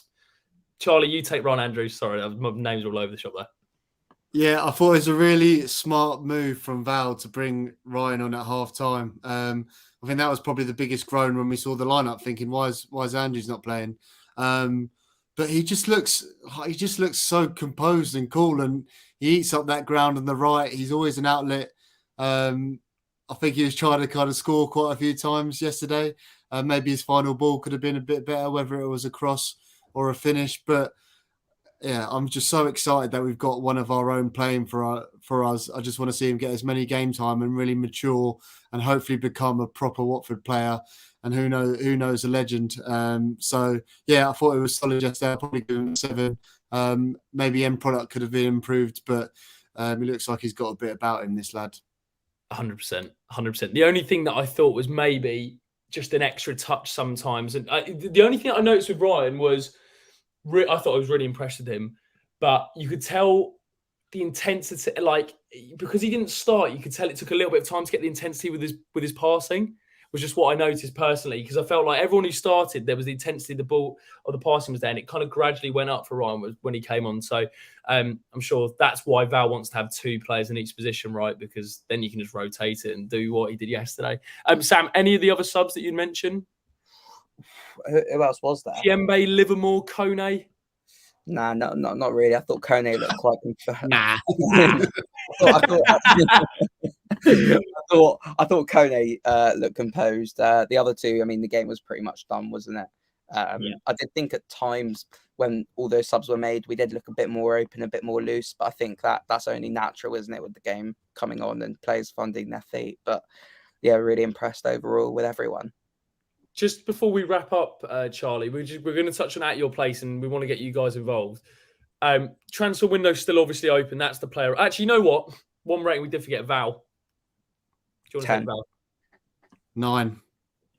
Charlie, you take Ryan Andrews. Sorry, my names are all over the shop there. Yeah, I thought it was a really smart move from Val to bring Ryan on at half time. I think that was probably the biggest groan when we saw the lineup, thinking, why is Andrews not playing? But he just looks so composed and cool, and he eats up that ground on the right. He's always an outlet. I think he was trying to kind of score quite a few times yesterday. Maybe his final ball could have been a bit better, whether it was a cross or a finish, but yeah, I'm just so excited that we've got one of our own playing for us. I just want to see him get as many game time and really mature and hopefully become a proper Watford player. And who knows, a legend. So yeah, I thought it was solid just there. Probably give him 7. Maybe end product could have been improved, but it looks like he's got a bit about him, this lad. 100%. The only thing that I thought was maybe just an extra touch sometimes, and the only thing I noticed with Ryan was, I thought I was really impressed with him, but you could tell the intensity, like, because he didn't start, you could tell it took a little bit of time to get the intensity with his passing, was just what I noticed personally, because I felt like everyone who started, there was the intensity of the ball or the passing was there, and it kind of gradually went up for Ryan when he came on. So I'm sure that's why Val wants to have 2 players in each position, right? Because then you can just rotate it and do what he did yesterday. Sam, any of the other subs that you'd mention? Who else was there? Kiembe, Livermore, Kone? Nah, not really. I thought Kone looked quite confused. Nah. I thought Kone looked composed. The other 2, I mean, the game was pretty much done, wasn't it? I did think at times when all those subs were made, we did look a bit more open, a bit more loose. But I think that's only natural, isn't it, with the game coming on and players finding their feet. But yeah, really impressed overall with everyone. Just before we wrap up, Charlie, we're going to touch on At Your Place, and we want to get you guys involved. Transfer window's still obviously open. That's the player. Actually, you know what? One rating we did forget, Val. Do you want to take Val? 9.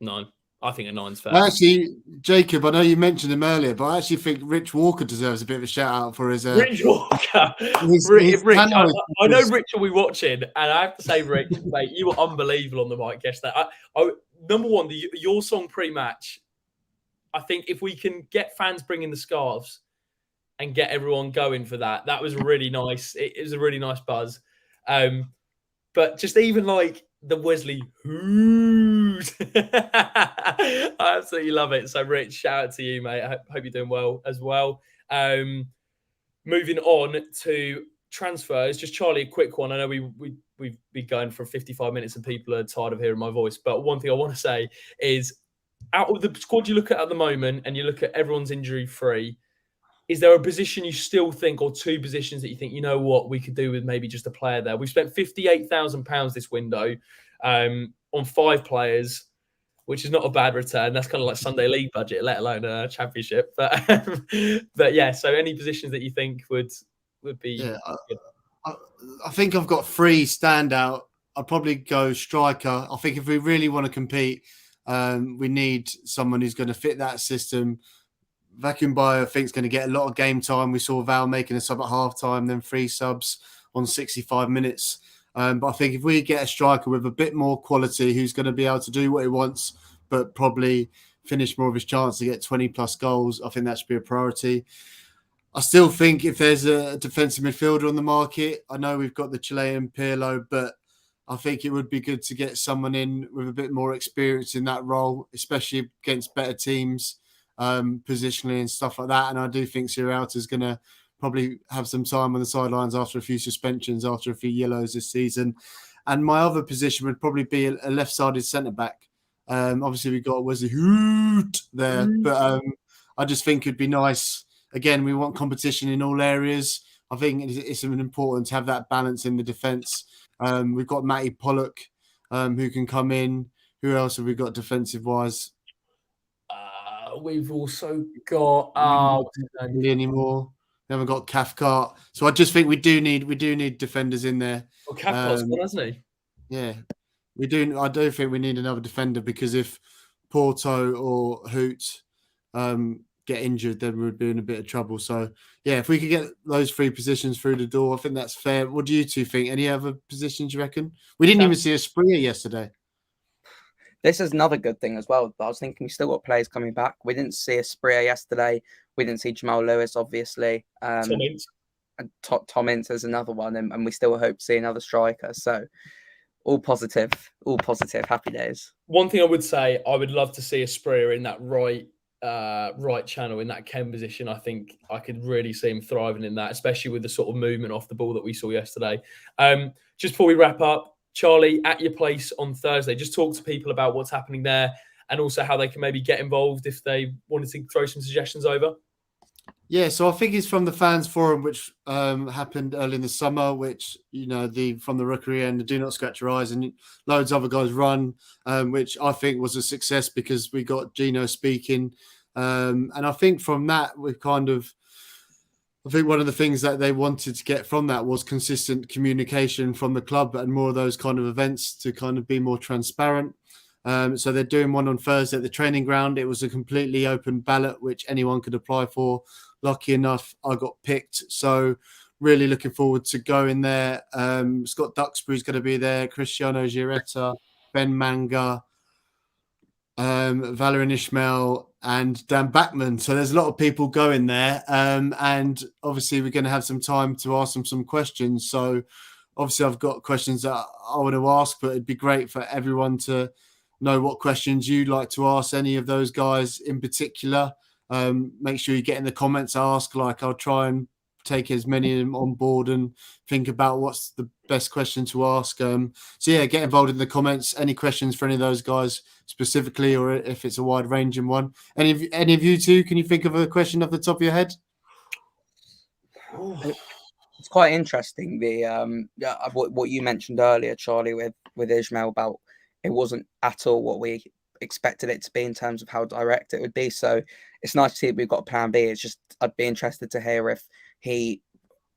9. I think a 9's fair. Actually, Jacob, I know you mentioned him earlier, but I actually think Rich Walker deserves a bit of a shout out for his. Rich Walker. Rich, I know Rich will be watching, and I have to say, Rich, mate, you were unbelievable on the mic yesterday. Number one, your song pre-match, I think if we can get fans bringing the scarves and get everyone going for that, that was really nice. It was a really nice buzz. But just even like the Wesley hoot, I absolutely love it. So, Rich, shout out to you, mate. I hope you're doing well as well. Moving on to transfers, just Charlie, a quick one. I know we've been going for 55 minutes and people are tired of hearing my voice, but one thing I want to say is, out of the squad you look at the moment and you look at everyone's injury free, is there a position you still think, or two positions that you think, you know what, we could do with maybe just a player there? We've spent £58,000 this window on 5 players, which is not a bad return. That's kind of like Sunday League budget, let alone a championship. But yeah, so any positions that you think would be... Yeah, I think I've got 3 standout. I'd probably go striker. I think if we really want to compete, we need someone who's going to fit that system. Vacuum Bio, I think, is going to get a lot of game time. We saw Val making a sub at half-time, then 3 subs on 65 minutes. But I think if we get a striker with a bit more quality who's going to be able to do what he wants, but probably finish more of his chance to get 20-plus goals, I think that should be a priority. I still think if there's a defensive midfielder on the market, I know we've got the Chilean Pirlo, but I think it would be good to get someone in with a bit more experience in that role, especially against better teams, positionally and stuff like that. And I do think Sierralta is going to probably have some time on the sidelines after a few suspensions, after a few yellows this season. And my other position would probably be a left-sided centre-back. Obviously, we've got Wesley Hoot there, but I just think it'd be nice. Again, we want competition in all areas. I think it's important to have that balance in the defence. We've got Matty Pollock, who can come in. Who else have we got defensive-wise? We've also got anymore. We haven't got Cathcart. So I just think we do need defenders in there. Well, Cathcart's gone, hasn't he? Yeah. We do. I do think we need another defender, because if Porto or Hoot get injured, then we'd be in a bit of trouble. So yeah, if we could get those 3 positions through the door, I think that's fair. What do you two think? Any other positions you reckon? We didn't even see a Springer yesterday. This is another good thing as well. I was thinking we still got players coming back. We didn't see a Springer yesterday. We didn't see Jamal Lewis, obviously. Tom Ince. And Tom Ince is another one, and we still hope to see another striker. So all positive, happy days. One thing I would say, I would love to see a Springer in that right channel, in that Ken position. I think I could really see him thriving in that, especially with the sort of movement off the ball that we saw yesterday. Just before we wrap up, Charlie, at your place on Thursday, just talk to people about what's happening there and also how they can maybe get involved if they wanted to throw some suggestions over. Yeah, so I think it's from the fans forum, which happened early in the summer, which, you know, from the Rookery and the Do Not Scratch Your Eyes and loads of other guys run, which I think was a success because we got Gino speaking. And I think from that, I think one of the things that they wanted to get from that was consistent communication from the club and more of those kind of events to kind of be more transparent. So they're doing one on Thursday at the training ground. It was a completely open ballot, which anyone could apply for. Lucky enough, I got picked. So really looking forward to going there. Scott Duxbury's going to be there. Cristiano Giuretta, Ben Manga, Valerian Ishmael and Dan Backman. So there's a lot of people going there. And obviously we're going to have some time to ask them some questions. So obviously I've got questions that I want to ask, but it'd be great for everyone to know what questions you'd like to ask any of those guys in particular. Make sure you get in the comments, ask. Like, I'll try and take as many of them on board and think about what's the best question to ask. So yeah, get involved in the comments. Any questions for any of those guys specifically, or if it's a wide ranging one. Any of you two, can you think of a question off the top of your head? It's quite interesting. What you mentioned earlier, Charlie, with Ishmael, about it wasn't at all what we expected it to be in terms of how direct it would be. So it's nice to see that we've got a plan B. It's just, I'd be interested to hear if he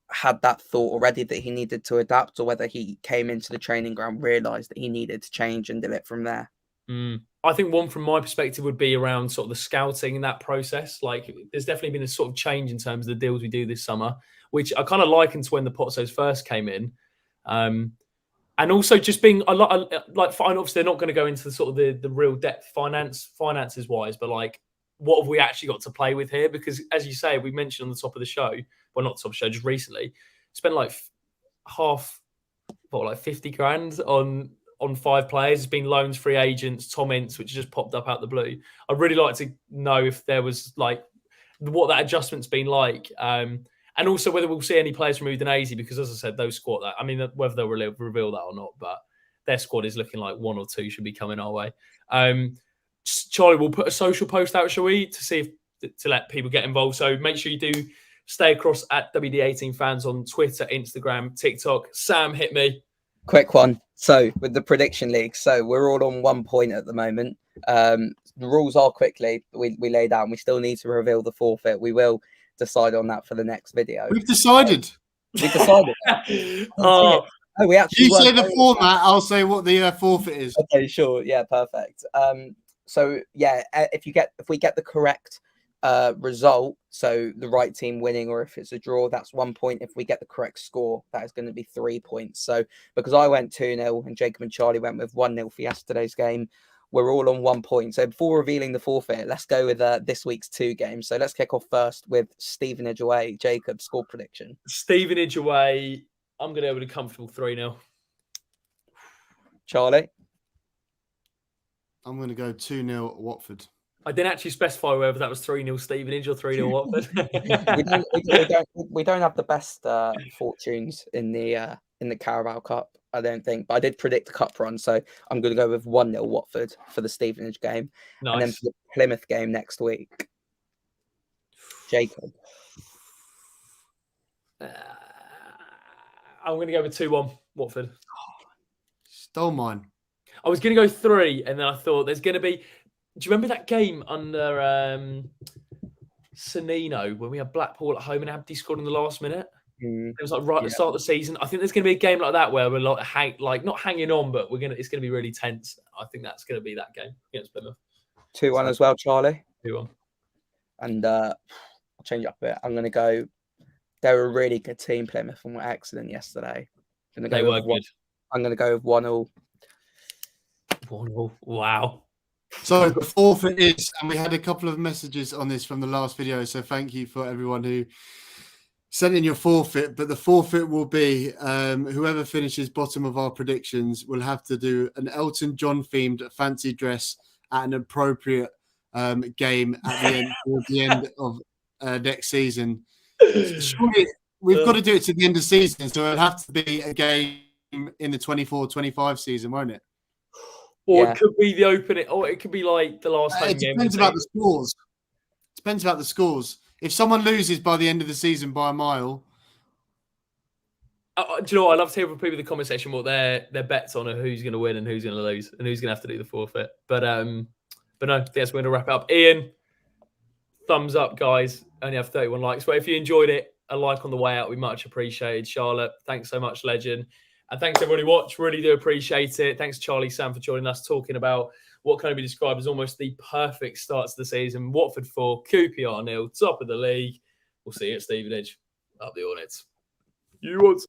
had that thought already that he needed to adapt, or whether he came into the training ground, realised that he needed to change and did it from there. I think one from my perspective would be around sort of the scouting in that process. Like, there's definitely been a sort of change in terms of the deals we do this summer, which I kind of likened to when the Pozzos first came in. And also just being a lot like, fine, obviously they're not going to go into the sort of the real depth finances wise, but like what have we actually got to play with here? Because as you say, we mentioned on the top of the show, well, not top of the show, just recently, spent like half, like 50 grand on 5 players. It's been loans, free agents, Tom Ince, which just popped up out the blue. I'd really like to know if there was like what that adjustment's been like. And also whether we'll see any players from Udinese, because as I said, those squad that, I mean, whether they'll reveal that or not, but their squad is looking like 1 or 2 should be coming our way. Charlie, we'll put a social post out, shall we, to see if to let people get involved. So make sure you do stay across at WD18 fans on Twitter, Instagram, TikTok. Sam, hit me. Quick one. So with the prediction league, so we're all on 1 point at the moment. The rules are quickly we laid out, and we still need to reveal the forfeit. We will decide on that for the next video. We've decided. We've decided. Oh, we actually. You say the format, I'll say what the forfeit is. Okay, sure. Yeah, perfect. So yeah, if we get the correct result, so the right team winning, or if it's a draw, that's 1 point. If we get the correct score, that is going to be 3 points. So because I went 2-0 and Jacob and Charlie went with 1-0 for yesterday's game, we're all on 1 point. So before revealing the forfeit, let's go with this week's 2 games. So let's kick off first with Stevenage away. Jacob, score prediction. Stevenage away. I'm going to go with a comfortable 3-0. Charlie? I'm going to go 2-0 Watford. I didn't actually specify whether that was 3-0 Stevenage or 3-0 Watford. we don't have the best fortunes in the Carabao Cup, I don't think. But I did predict the cup run, so I'm going to go with 1-0 Watford for the Stevenage game. Nice. And then for the Plymouth game next week. Jacob. I'm going to go with 2-1 Watford. Stole mine. I was going to go 3, and then I thought there's going to be... Do you remember that game under Sanino when we had Blackpool at home and Abdi scored in the last minute? It was like right at the start of the season. I think there's going to be a game like that where we're like not hanging on, but it's going to be really tense. I think that's going to be that game against Plymouth. 2-1 as well, Charlie. 2-1. And I'll change up a bit. I'm going to go. They were a really good team, Plymouth, and were excellent yesterday. They were good. I'm going to go with 1-1. 1-1. Wow. So the forfeit is, and we had a couple of messages on this from the last video, so thank you for everyone who sent in your forfeit. But the forfeit will be whoever finishes bottom of our predictions will have to do an Elton John themed fancy dress at an appropriate game at the end of next season. Surely we've got to do it to the end of the season, so it'll have to be a game in the 24-25 season, won't it? Or it could be the opening, or it could be like the last home game. It depends about the scores. Depends about the scores. If someone loses by the end of the season by a mile, do you know what? I'd love to hear from people in the comment section what their bets on who's going to win and who's going to lose and who's going to have to do the forfeit. But no, that's we're going to wrap it up. Ian, thumbs up, guys. Only have 31 likes, but if you enjoyed it, a like on the way out, we much appreciated. Charlotte, thanks so much, legend. And thanks everyone who watched. Really do appreciate it. Thanks, Charlie, Sam, for joining us, talking about what can be described as almost the perfect start to the season. Watford 4, QPR 0, top of the league. We'll see you at Stevenage. Up the Hornets. You want